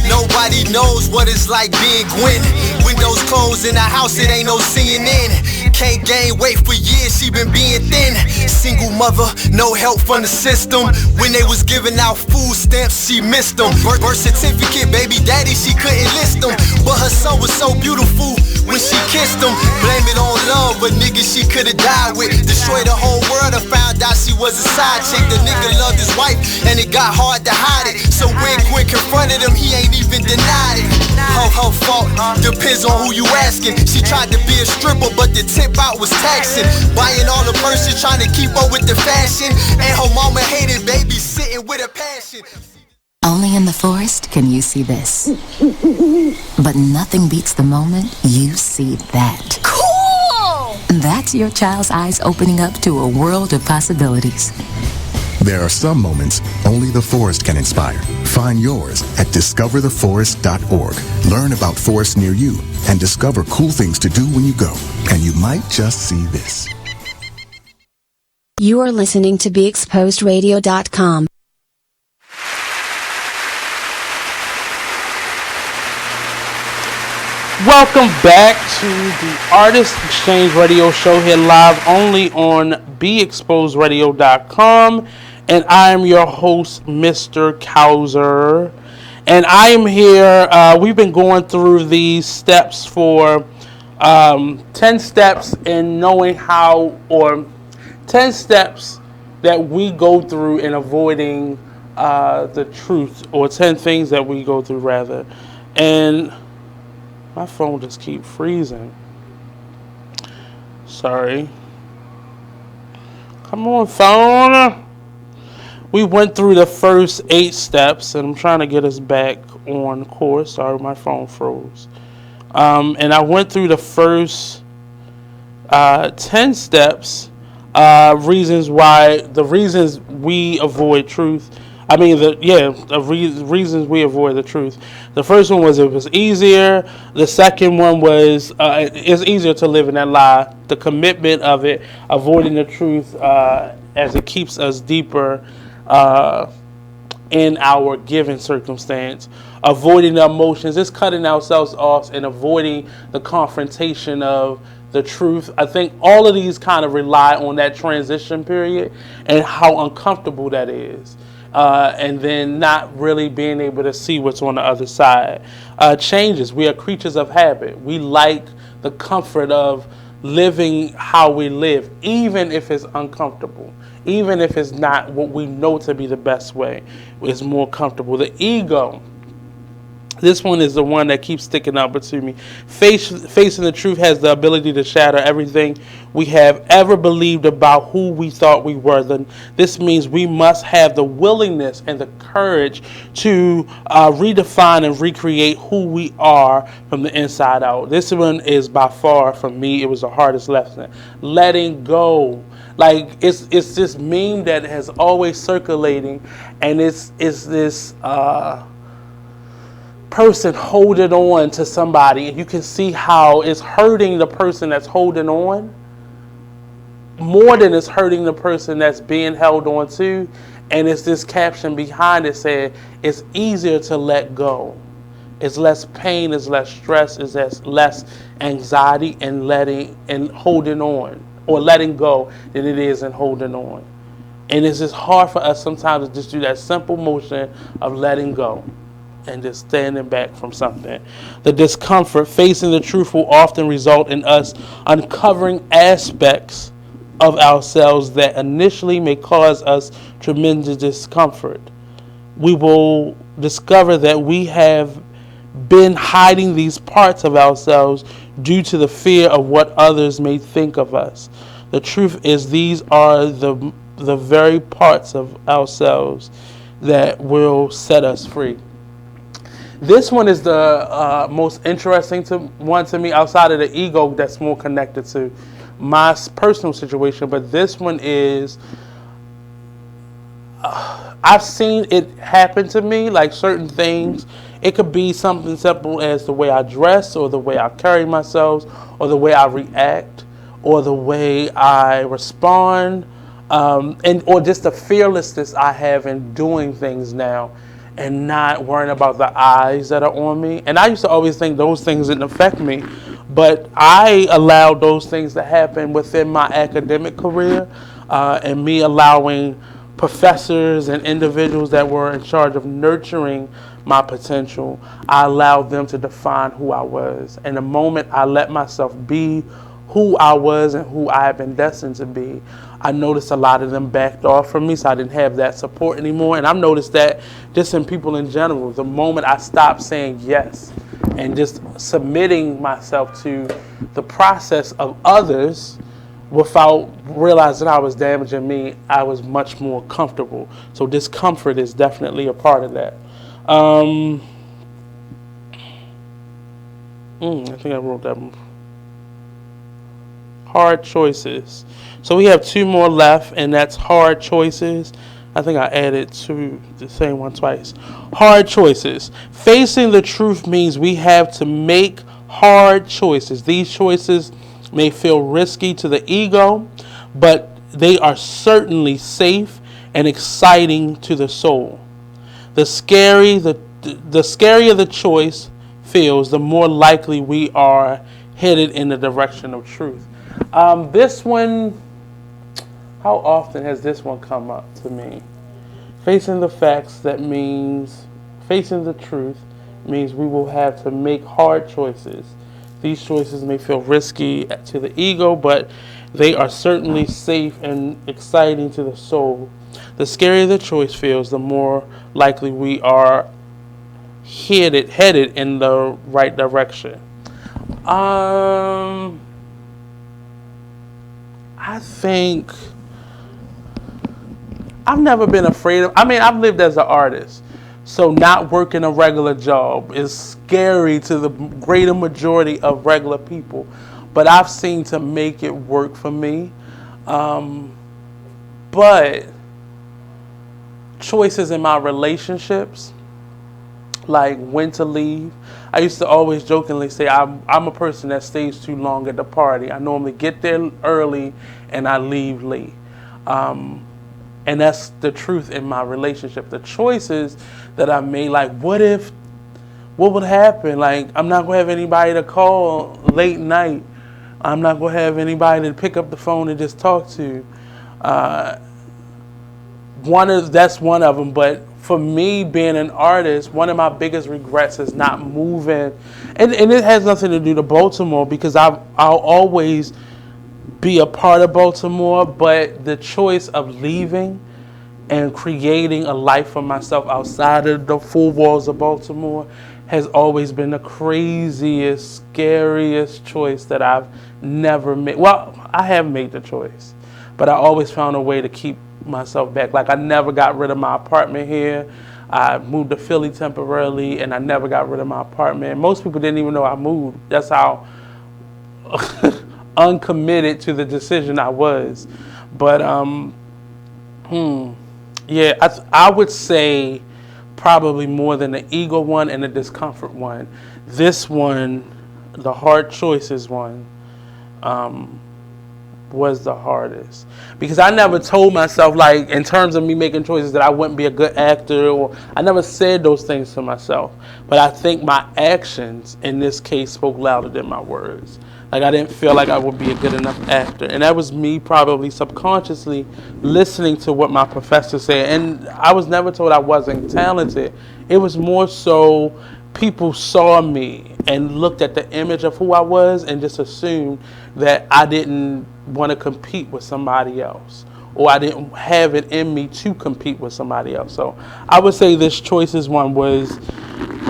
Nobody knows what it's like being Gwen. Windows closed in the house, it ain't no CNN. Can't gain weight for years, she been being thin. Single mother, no help from the system. When they was giving out food stamps, she missed them. Birth certificate, baby daddy, she couldn't list them. But her son was so beautiful when she kissed him. Blame it on love, but nigga she could've died with. Destroyed the whole world and found out she was a side chick. The nigga loved his wife and it got hard to hide it. So when Gwen confronted him, he ain't even denied it. Her fault, depends on who you asking. She tried to be a stripper, but the tip out was taxing. Buying all the purses, trying to keep up with the fashion. And her mama hated babysitting with a passion. Only in the forest can you see this. But nothing beats the moment you see that. Cool! That's your child's eyes opening up to a world of possibilities. There are some moments only the forest can inspire. Find yours at discovertheforest.org. Learn about forests near you and discover cool things to do when you go. And you might just see this. You are listening to BeExposedRadio.com. Welcome back to the Artist Exchange Radio Show here live only on BeExposedRadio.com, and I am your host, Mr. Couser, and I am here. We've been going through these steps for 10 steps in knowing how, or 10 steps that we go through in avoiding the truth, or 10 things that we go through rather, and my phone just keep freezing. Sorry. Come on, phone. We went through the first 8 steps, and I'm trying to get us back on course. Sorry, my phone froze. And I went through the first 10 steps. Reasons we avoid truth. The reasons we avoid the truth. The first one was it was easier. The second one was it's easier to live in that lie. The commitment of it, avoiding the truth, as it keeps us deeper in our given circumstance. Avoiding the emotions, it's cutting ourselves off and avoiding the confrontation of the truth. I think all of these kind of rely on that transition period and how uncomfortable that is. And then not really being able to see what's on the other side. Changes. We are creatures of habit. We like the comfort of living how we live, even if it's uncomfortable, even if it's not what we know to be the best way. It's more comfortable. The ego. This one is the one that keeps sticking out to me. Facing the truth has the ability to shatter everything we have ever believed about who we thought we were. This means we must have the willingness and the courage to redefine and recreate who we are from the inside out. This one is by far, for me, it was the hardest lesson. Letting go. Like, it's this meme that has always circulating, and it's this person holding on to somebody, and you can see how it's hurting the person that's holding on more than it's hurting the person that's being held on to. And it's this caption behind it saying it's easier to let go. It's less pain, it's less stress, it's less anxiety and holding on or letting go than it is in holding on. And it's just hard for us sometimes to just do that simple motion of letting go and just standing back from something. The discomfort, facing the truth, will often result in us uncovering aspects of ourselves that initially may cause us tremendous discomfort. We will discover that we have been hiding these parts of ourselves due to the fear of what others may think of us. The truth is, these are the very parts of ourselves that will set us free. This one is the most interesting one to me outside of the ego, that's more connected to my personal situation. But this one is, I've seen it happen to me, like certain things. It could be something simple as the way I dress, or the way I carry myself, or the way I react, or the way I respond, or just the fearlessness I have in doing things now, and not worrying about the eyes that are on me. And I used to always think those things didn't affect me, But I allowed those things to happen within my academic career, and me allowing professors and individuals that were in charge of nurturing my potential, I allowed them to define who I was. And the moment I let myself be who I was and who I had been destined to be, I noticed a lot of them backed off from me, so I didn't have that support anymore. And I've noticed that just in people in general, the moment I stopped saying yes and just submitting myself to the process of others without realizing I was damaging me, I was much more comfortable. So discomfort is definitely a part of that. I think I wrote that one. Hard choices. So we have 2 more left, and that's hard choices. I think I added to the same one twice. Hard choices. Facing the truth means we have to make hard choices. These choices may feel risky to the ego, but they are certainly safe and exciting to the soul. The scarier the choice feels, the more likely we are headed in the direction of truth. This one, how often has this one come up to me? Facing the facts, that means facing the truth means we will have to make hard choices. These choices may feel risky to the ego, but they are certainly safe and exciting to the soul. The scarier the choice feels, the more likely we are headed in the right direction. I think I've never been afraid of, I've lived as an artist, so not working a regular job is scary to the greater majority of regular people, but I've seen to make it work for me. But choices in my relationships, like when to leave. I used to always jokingly say I'm a person that stays too long at the party. I normally get there early and I leave late. And that's the truth in my relationship. The choices that I made, like what would happen? Like I'm not gonna have anybody to call late night. I'm not gonna have anybody to pick up the phone and just talk to. That's one of them, but for me, being an artist, one of my biggest regrets is not moving, and it has nothing to do to Baltimore, because I'll always be a part of Baltimore, but the choice of leaving and creating a life for myself outside of the 4 walls of Baltimore has always been the craziest, scariest choice that I've never made. Well, I have made the choice, but I always found a way to keep myself back. Like I never got rid of my apartment here. I moved to Philly temporarily and I never got rid of my apartment. Most people didn't even know I moved. That's how uncommitted to the decision I was. But yeah, I would say probably more than the ego one and the discomfort one. This one, the hard choices one, was the hardest, because I never told myself, like in terms of me making choices, that I wouldn't be a good actor, or I never said those things to myself. But I think my actions in this case spoke louder than my words. Like I didn't feel like I would be a good enough actor, and that was me probably subconsciously listening to what my professor said. And I was never told I wasn't talented. It was more so people saw me and looked at the image of who I was and just assumed that I didn't want to compete with somebody else, or I didn't have it in me to compete with somebody else. So I would say this choices one was,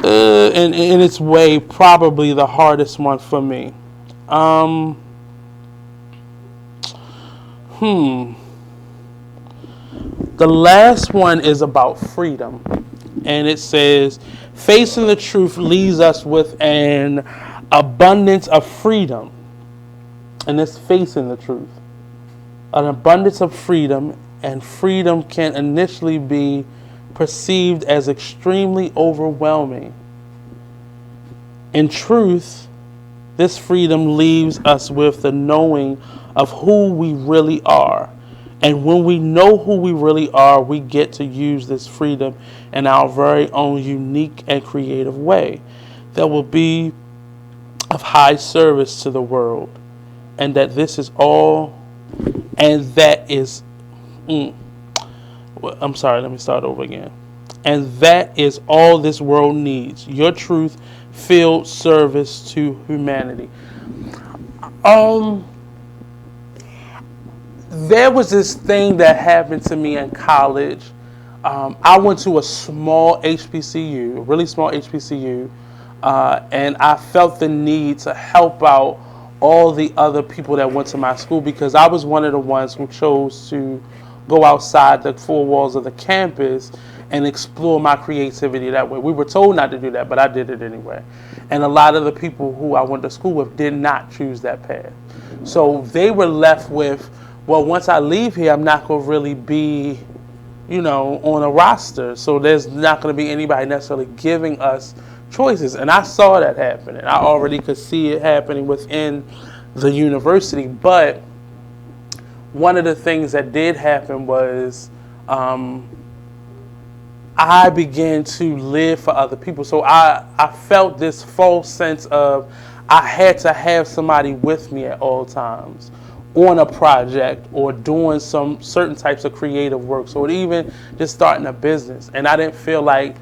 in its way, probably the hardest one for me. The last one is about freedom, and it says, facing the truth leaves us with an abundance of freedom. And it's facing the truth. An abundance of freedom, and freedom can initially be perceived as extremely overwhelming. In truth, this freedom leaves us with the knowing of who we really are. And when we know who we really are, we get to use this freedom in our very own unique and creative way. There will be of high service to the world, and that this is all, and that is, I'm sorry, let me start over again. And that is all this world needs, your truth-filled service to humanity. There was this thing that happened to me in college. I went to a small HBCU, a really small HBCU, and I felt the need to help out all the other people that went to my school because I was one of the ones who chose to go outside the four walls of the campus and explore my creativity that way. We were told not to do that, but I did it anyway. And a lot of the people who I went to school with did not choose that path. So they were left with, well, once I leave here, I'm not going to really be, on a roster. So there's not going to be anybody necessarily giving us choices. And I saw that happening. I already could see it happening within the university. But one of the things that did happen was I began to live for other people. So I felt this false sense of I had to have somebody with me at all times on a project or doing some certain types of creative work. So even just starting a business. And I didn't feel like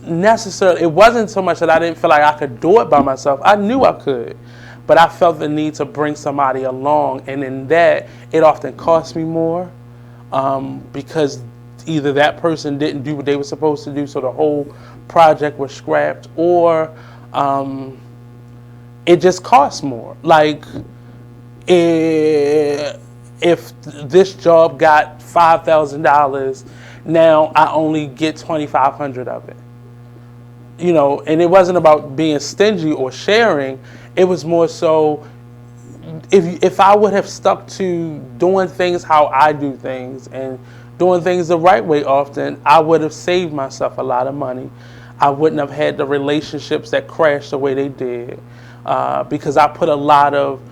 necessarily, it wasn't so much that I didn't feel like I could do it by myself. I knew I could. But I felt the need to bring somebody along. And in that, it often cost me more because either that person didn't do what they were supposed to do, so the whole project was scrapped, or it just costs more. Like, if this job got $5,000, now I only get $2,500 of it. And it wasn't about being stingy or sharing. It was more so, if I would have stuck to doing things how I do things and doing things the right way often, I would have saved myself a lot of money. I wouldn't have had the relationships that crashed the way they did because I put a lot of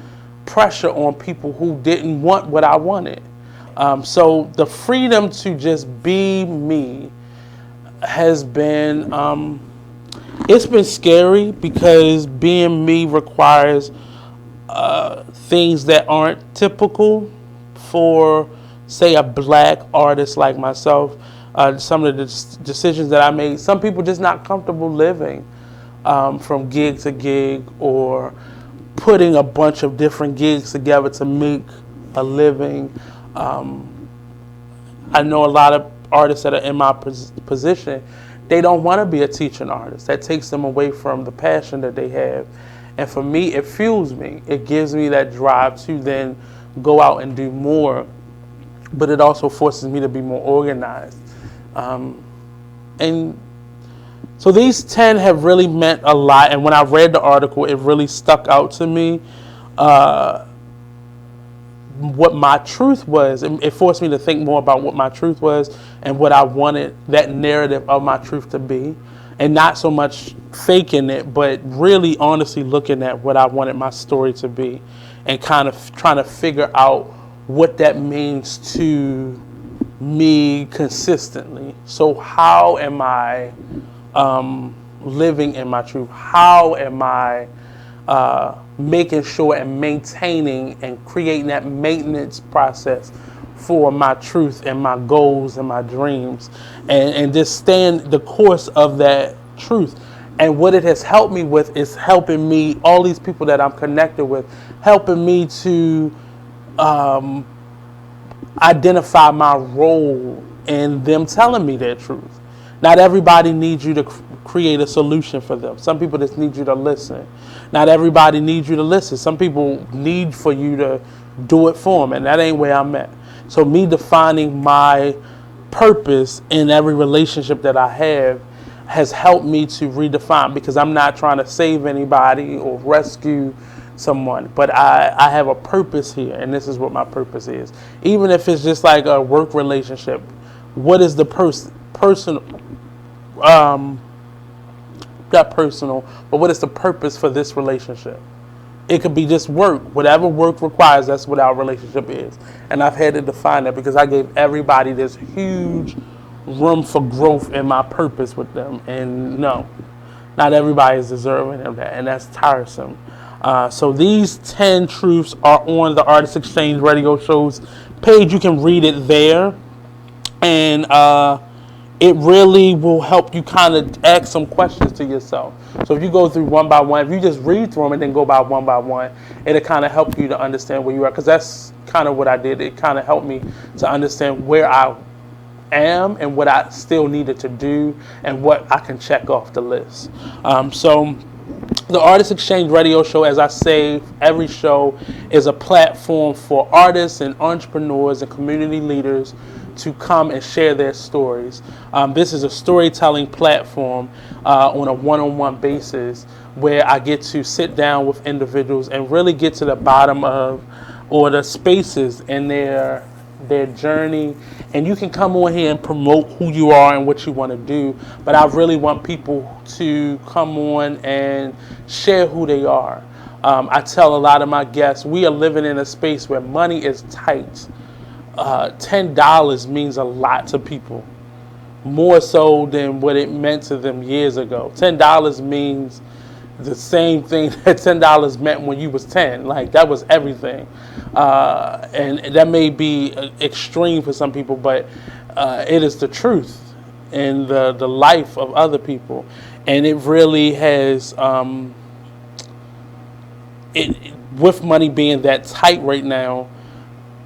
pressure on people who didn't want what I wanted. So the freedom to just be me has been, it's been scary because being me requires things that aren't typical for, say, a black artist like myself. Some of the decisions that I made, some people just not comfortable living from gig to gig or putting a bunch of different gigs together to make a living. I know a lot of artists that are in my position, they don't want to be a teaching artist. That takes them away from the passion that they have. And for me, it fuels me. It gives me that drive to then go out and do more. But it also forces me to be more organized. And so these 10 have really meant a lot. And when I read the article, it really stuck out to me what my truth was. It forced me to think more about what my truth was and what I wanted that narrative of my truth to be. And not so much faking it, but really honestly looking at what I wanted my story to be and kind of trying to figure out what that means to me consistently. So how am I living in my truth? How am I making sure and maintaining and creating that maintenance process for my truth and my goals and my dreams and just stand the course of that truth? And what it has helped me with is helping me, all these people that I'm connected with, helping me to identify my role in them telling me their truth. Not everybody needs you to create a solution for them. Some people just need you to listen. Not everybody needs you to listen. Some people need for you to do it for them, and that ain't where I'm at. So me defining my purpose in every relationship that I have has helped me to redefine, because I'm not trying to save anybody or rescue someone, but I have a purpose here, and this is what my purpose is. Even if it's just like a work relationship, what is the not personal, but what is the purpose for this relationship? It could be just work. Whatever work requires, that's what our relationship is. And I've had to define that because I gave everybody this huge room for growth in my purpose with them. And no, not everybody is deserving of that, and that's tiresome. So these 10 truths are on the Artist Exchange Radio Show's page. You can read it there, and it really will help you kind of ask some questions to yourself. So if you go through one by one, if you just read through them and then go by one, it'll kind of help you to understand where you are, because that's kind of what I did. It kind of helped me to understand where I am and what I still needed to do and what I can check off the list. So the Artist Exchange Radio Show, as I say, every show is a platform for artists and entrepreneurs and community leaders to come and share their stories. This is a storytelling platform on a one-on-one basis where I get to sit down with individuals and really get to the bottom of, or the spaces in their journey. And you can come on here and promote who you are and what you want to do, but I really want people to come on and share who they are. I tell a lot of my guests, we are living in a space where money is tight. $10 means a lot to people, more so than what it meant to them years ago. $10 means the same thing that $10 meant when you was 10. Like, that was everything. And that may be extreme for some people, but it is the truth in the life of other people. And it really has, with money being that tight right now,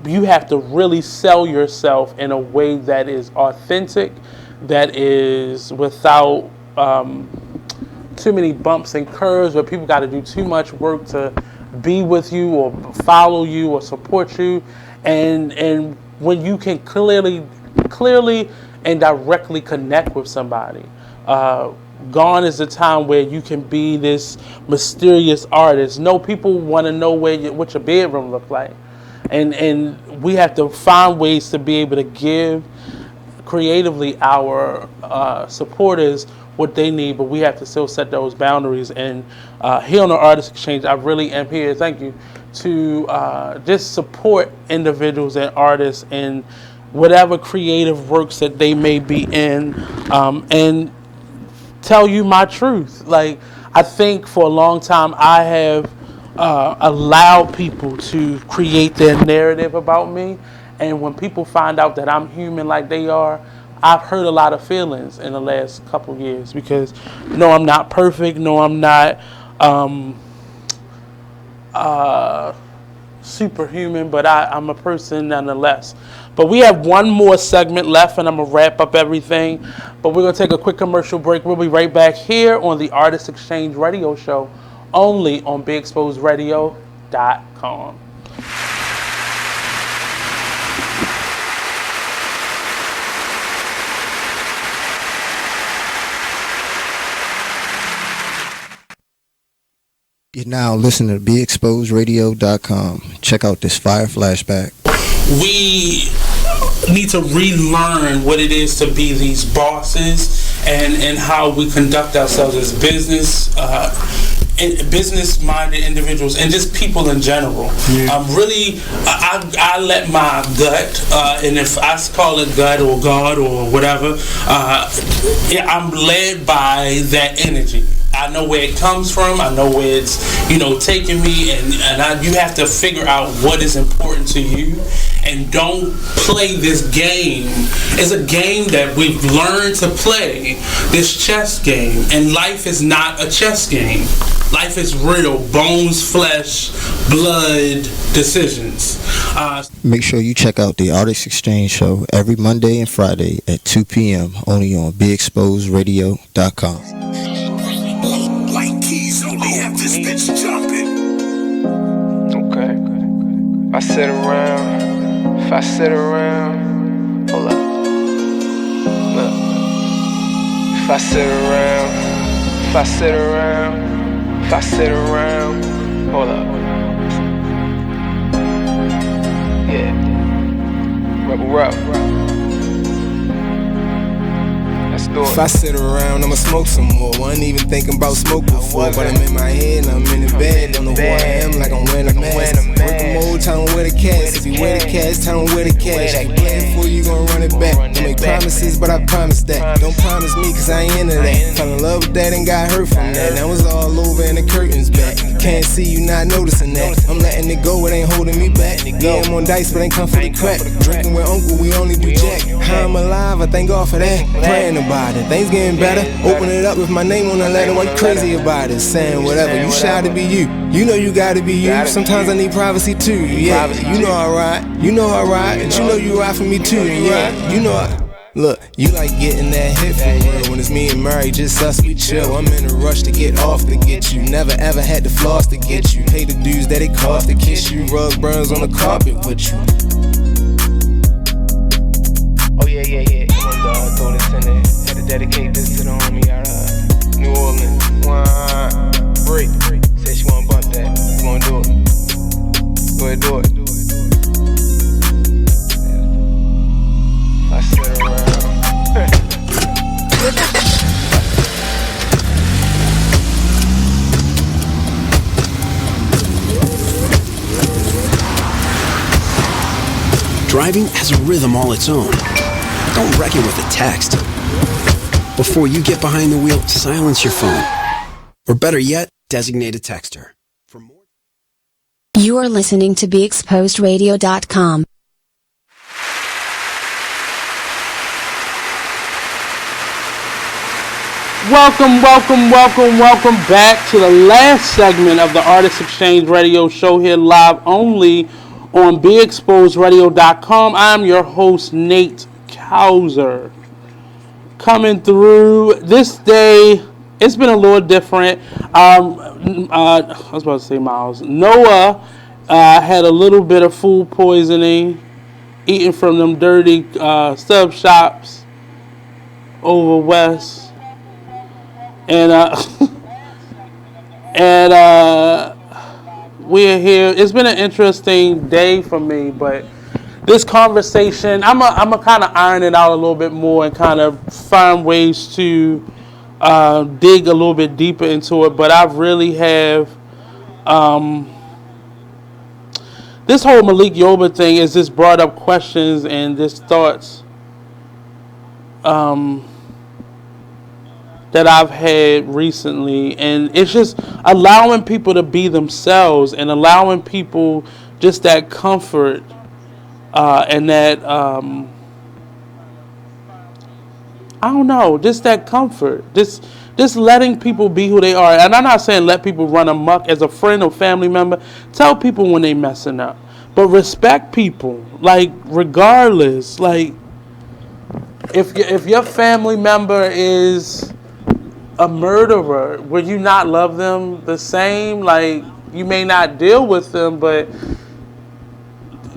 you have to really sell yourself in a way that is authentic, that is without too many bumps and curves where people got to do too much work to be with you or follow you or support you. And when you can clearly and directly connect with somebody. Gone is the time where you can be this mysterious artist. No, people want to know what your bedroom look like. And we have to find ways to be able to give creatively our supporters what they need, but we have to still set those boundaries. And here on the Artist Exchange, I really am here, thank you, to just support individuals and artists in whatever creative works that they may be in, and tell you my truth. Like, I think for a long time I have allowed people to create their narrative about me, and when people find out that I'm human like they are, I've hurt a lot of feelings in the last couple of years, because no, I'm not perfect, no, I'm not superhuman, but I'm a person nonetheless. But we have one more segment left, and I'm gonna wrap up everything, but we're gonna take a quick commercial break. We'll be right back here on the Artist Exchange Radio Show, only on BigExposedRadio.com. You're now listening to BeExposedRadio.com. Check out this fire flashback. We need to relearn what it is to be these bosses, and how we conduct ourselves as business-minded individuals and just people in general. Yeah. I let my gut, and if I call it gut or God or whatever, I'm led by that energy. I know where it comes from. I know where it's, taking me, and you have to figure out what is important to you, and don't play this game. It's a game that we've learned to play, this chess game, and life is not a chess game. Life is real, bones, flesh, blood, decisions. Make sure you check out the Artist Exchange Show every Monday and Friday at 2 p.m. only on BeExposedRadio.com. Like keys only have this bitch jumping. Okay. If I sit around, hold up. Look. If I sit around, hold up. Yeah. Rub. If I sit around, I'ma smoke some more. Wasn't even thinking about smoke before, but I'm in my head and I'm in the bed. Don't know who I am, like I'm wearing a mask. Working mode, tell 'em where the cats. If you wear the cats, tell 'em where the cash. If you play it for you, gon' run it back. Don't make promises, but I promise that. Don't promise me, cause I ain't into that. Fell in love with that and got hurt from that. Now it's all over and the curtains back. Can't see you not noticing that. I'm letting it go, it ain't holding me back. Yeah, I'm on dice, but ain't come for the crack. Drinking with uncle, we only do jack. How I'm alive, I thank God for that. Praying about it, things getting better. Open it up with my name on the letter. Why you crazy about it? Saying whatever, you shy to be you. You know you gotta be you. Sometimes I need privacy too. Yeah, you know I ride. You know I ride, and you know you ride for me too. Yeah, you know I. Look, you like getting that hit for real. When it's me and Murray, just us, we chill. I'm in a rush to get off to get you. Never ever had to floss to get you. Pay the dues that it cost to kiss you. Rug burns on the carpet with you. Oh yeah. Come on, dog, throw this in there. Had to dedicate this to the homie out of New Orleans. Break. Said she wanna bump that. You wanna do it? Go ahead, do it. I sit around. Driving has a rhythm all its own. Don't wreck it with a text. Before you get behind the wheel, silence your phone. Or better yet, designate a texter. You are listening to BeExposedRadio.com. Welcome back to the last segment of the Artist Exchange Radio Show here live only on BeExposedRadio.com. I'm your host, Nate Couser. Coming through this day, it's been a little different. I was about to say Miles. Noah had a little bit of food poisoning, eating from them dirty sub shops over west. And we're here. It's been an interesting day for me, but this conversation, I'm a kind of iron it out a little bit more and kind of find ways to dig a little bit deeper into it. But I really have this whole Malik Yoba thing is just brought up questions and just thoughts that I've had recently, and it's just allowing people to be themselves and allowing people just that comfort and that I don't know, just that comfort, just letting people be who they are. And I'm not saying let people run amok. As a friend or family member, tell people when they messing up, but respect people, like regardless. Like if your family member is a murderer, would you not love them the same? Like, you may not deal with them, but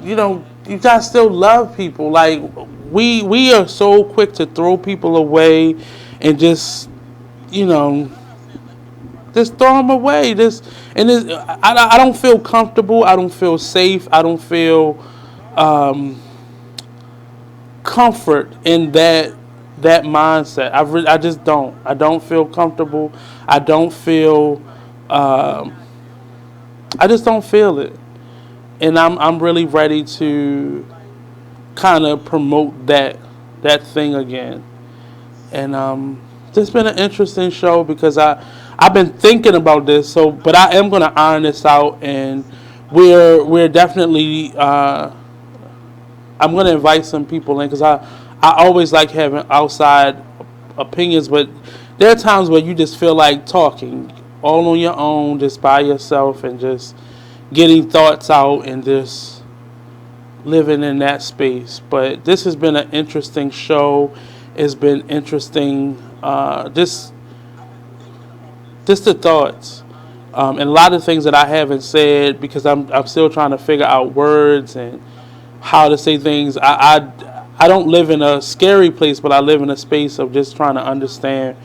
you know, you gotta still love people. Like, we are so quick to throw people away and just, you know, just throw them away. I don't feel comfortable. I don't feel safe. I don't feel comfort in that mindset. I just don't. I don't feel comfortable. I don't feel. I just don't feel it, and I'm really ready to kind of promote that thing again. And this has been an interesting show because I've been thinking about this. So, but I am gonna iron this out, and we're definitely. I'm gonna invite some people in because I always like having outside opinions, but there are times where you just feel like talking all on your own, just by yourself, and just getting thoughts out and just living in that space. But this has been an interesting show. It's been interesting, just the thoughts, and a lot of things that I haven't said because I'm still trying to figure out words and how to say things. I don't live in a scary place, but I live in a space of just trying to understand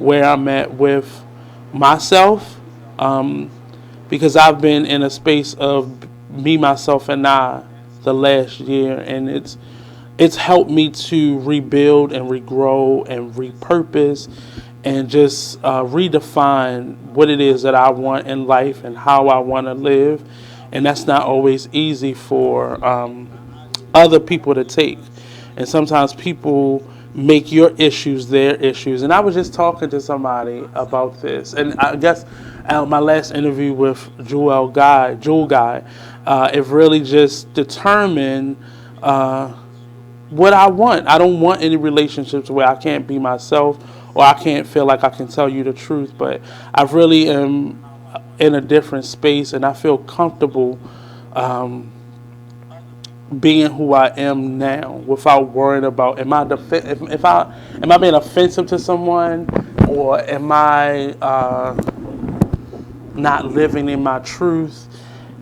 where I'm at with myself, because I've been in a space of me, myself, and I the last year, and it's helped me to rebuild and regrow and repurpose and just redefine what it is that I want in life and how I want to live, and that's not always easy for other people to take. And sometimes people make your issues their issues. And I was just talking to somebody about this, and I guess my last interview with Jewel Guy, it really just determined what I want. I don't want any relationships where I can't be myself or I can't feel like I can tell you the truth, but I really am in a different space, and I feel comfortable being who I am now without worrying about am I being offensive to someone, or am I not living in my truth.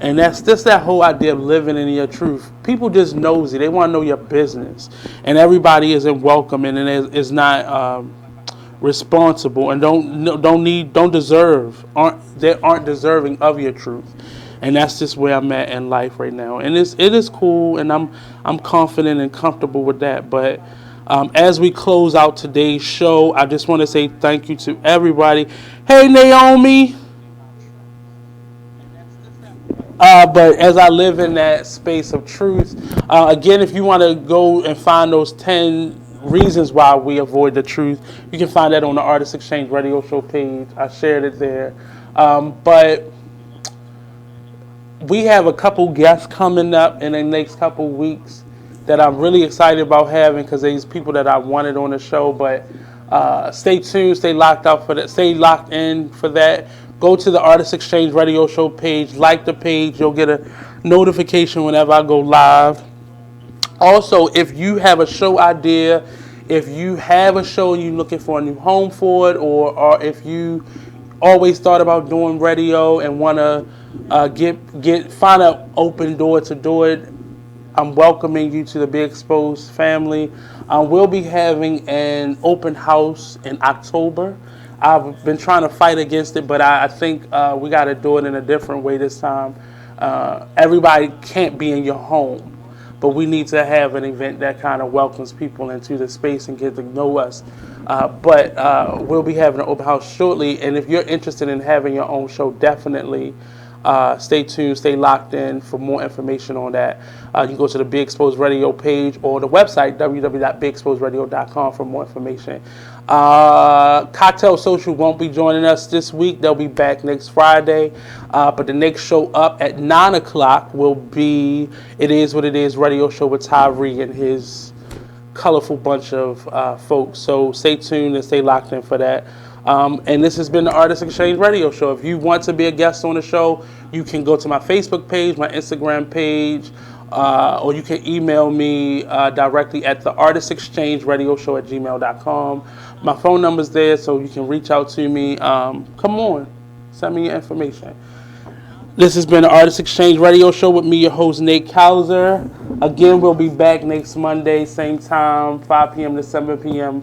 And that's just that whole idea of living in your truth. People just nosy. They want to know your business, and everybody isn't welcome and is not responsible and aren't deserving of your truth. And that's just where I'm at in life right now. And it is cool, and I'm confident and comfortable with that. But as we close out today's show, I just want to say thank you to everybody. Hey, Naomi. But as I live in that space of truth, again, if you want to go and find those 10 reasons why we avoid the truth, you can find that on the Artist Exchange Radio Show page. I shared it there. But we have a couple guests coming up in the next couple weeks that I'm really excited about having, because these people that I wanted on the show. But stay tuned, stay locked in for that. Go to the Artist Exchange Radio Show page, like the page. You'll get a notification whenever I go live. Also, if you have a show idea, if you have a show and you're looking for a new home for it, or if you always thought about doing radio and want to find an open door to do it, I'm welcoming you to the Be Exposed family. We'll be having an open house in October. I've been trying to fight against it, but I think we got to do it in a different way this time. Everybody can't be in your home, but we need to have an event that kind of welcomes people into the space and get to know us. But we'll be having an open house shortly, and if you're interested in having your own show, definitely stay tuned, stay locked in for more information on that. You can go to the Be Exposed Radio page or the website, www.beexposedradio.com, for more information. Cocktail Social won't be joining us this week. They'll be back next Friday. But the next show up at 9 o'clock will be It Is What It Is radio show with Tyree and his colorful bunch of folks. So stay tuned and stay locked in for that. And this has been the Artist Exchange Radio Show. If you want to be a guest on the show, you can go to my Facebook page, my Instagram page, or you can email me directly at the artistexchangeradioshow@gmail.com. My phone number's there, so you can reach out to me. Come on, send me your information. This has been the Artist Exchange Radio Show with me, your host, Nate Couser. Again, we'll be back next Monday, same time, 5 p.m. to 7 p.m.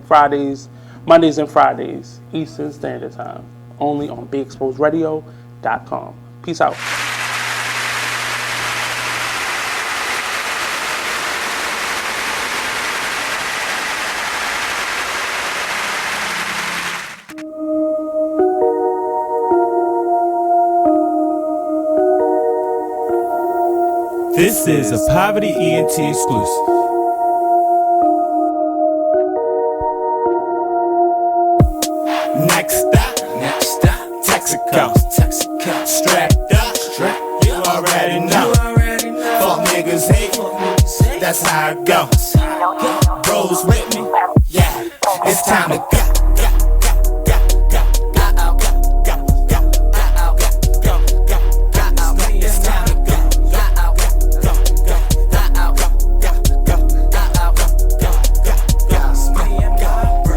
Mondays and Fridays, Eastern Standard Time, only on BeExposedRadio.com. Peace out. This is a Poverty ENT exclusive. Next stop, Texaco. Strapped up, you already know. Fuck niggas hate, that's how it goes. Bros with me, yeah, it's time to go.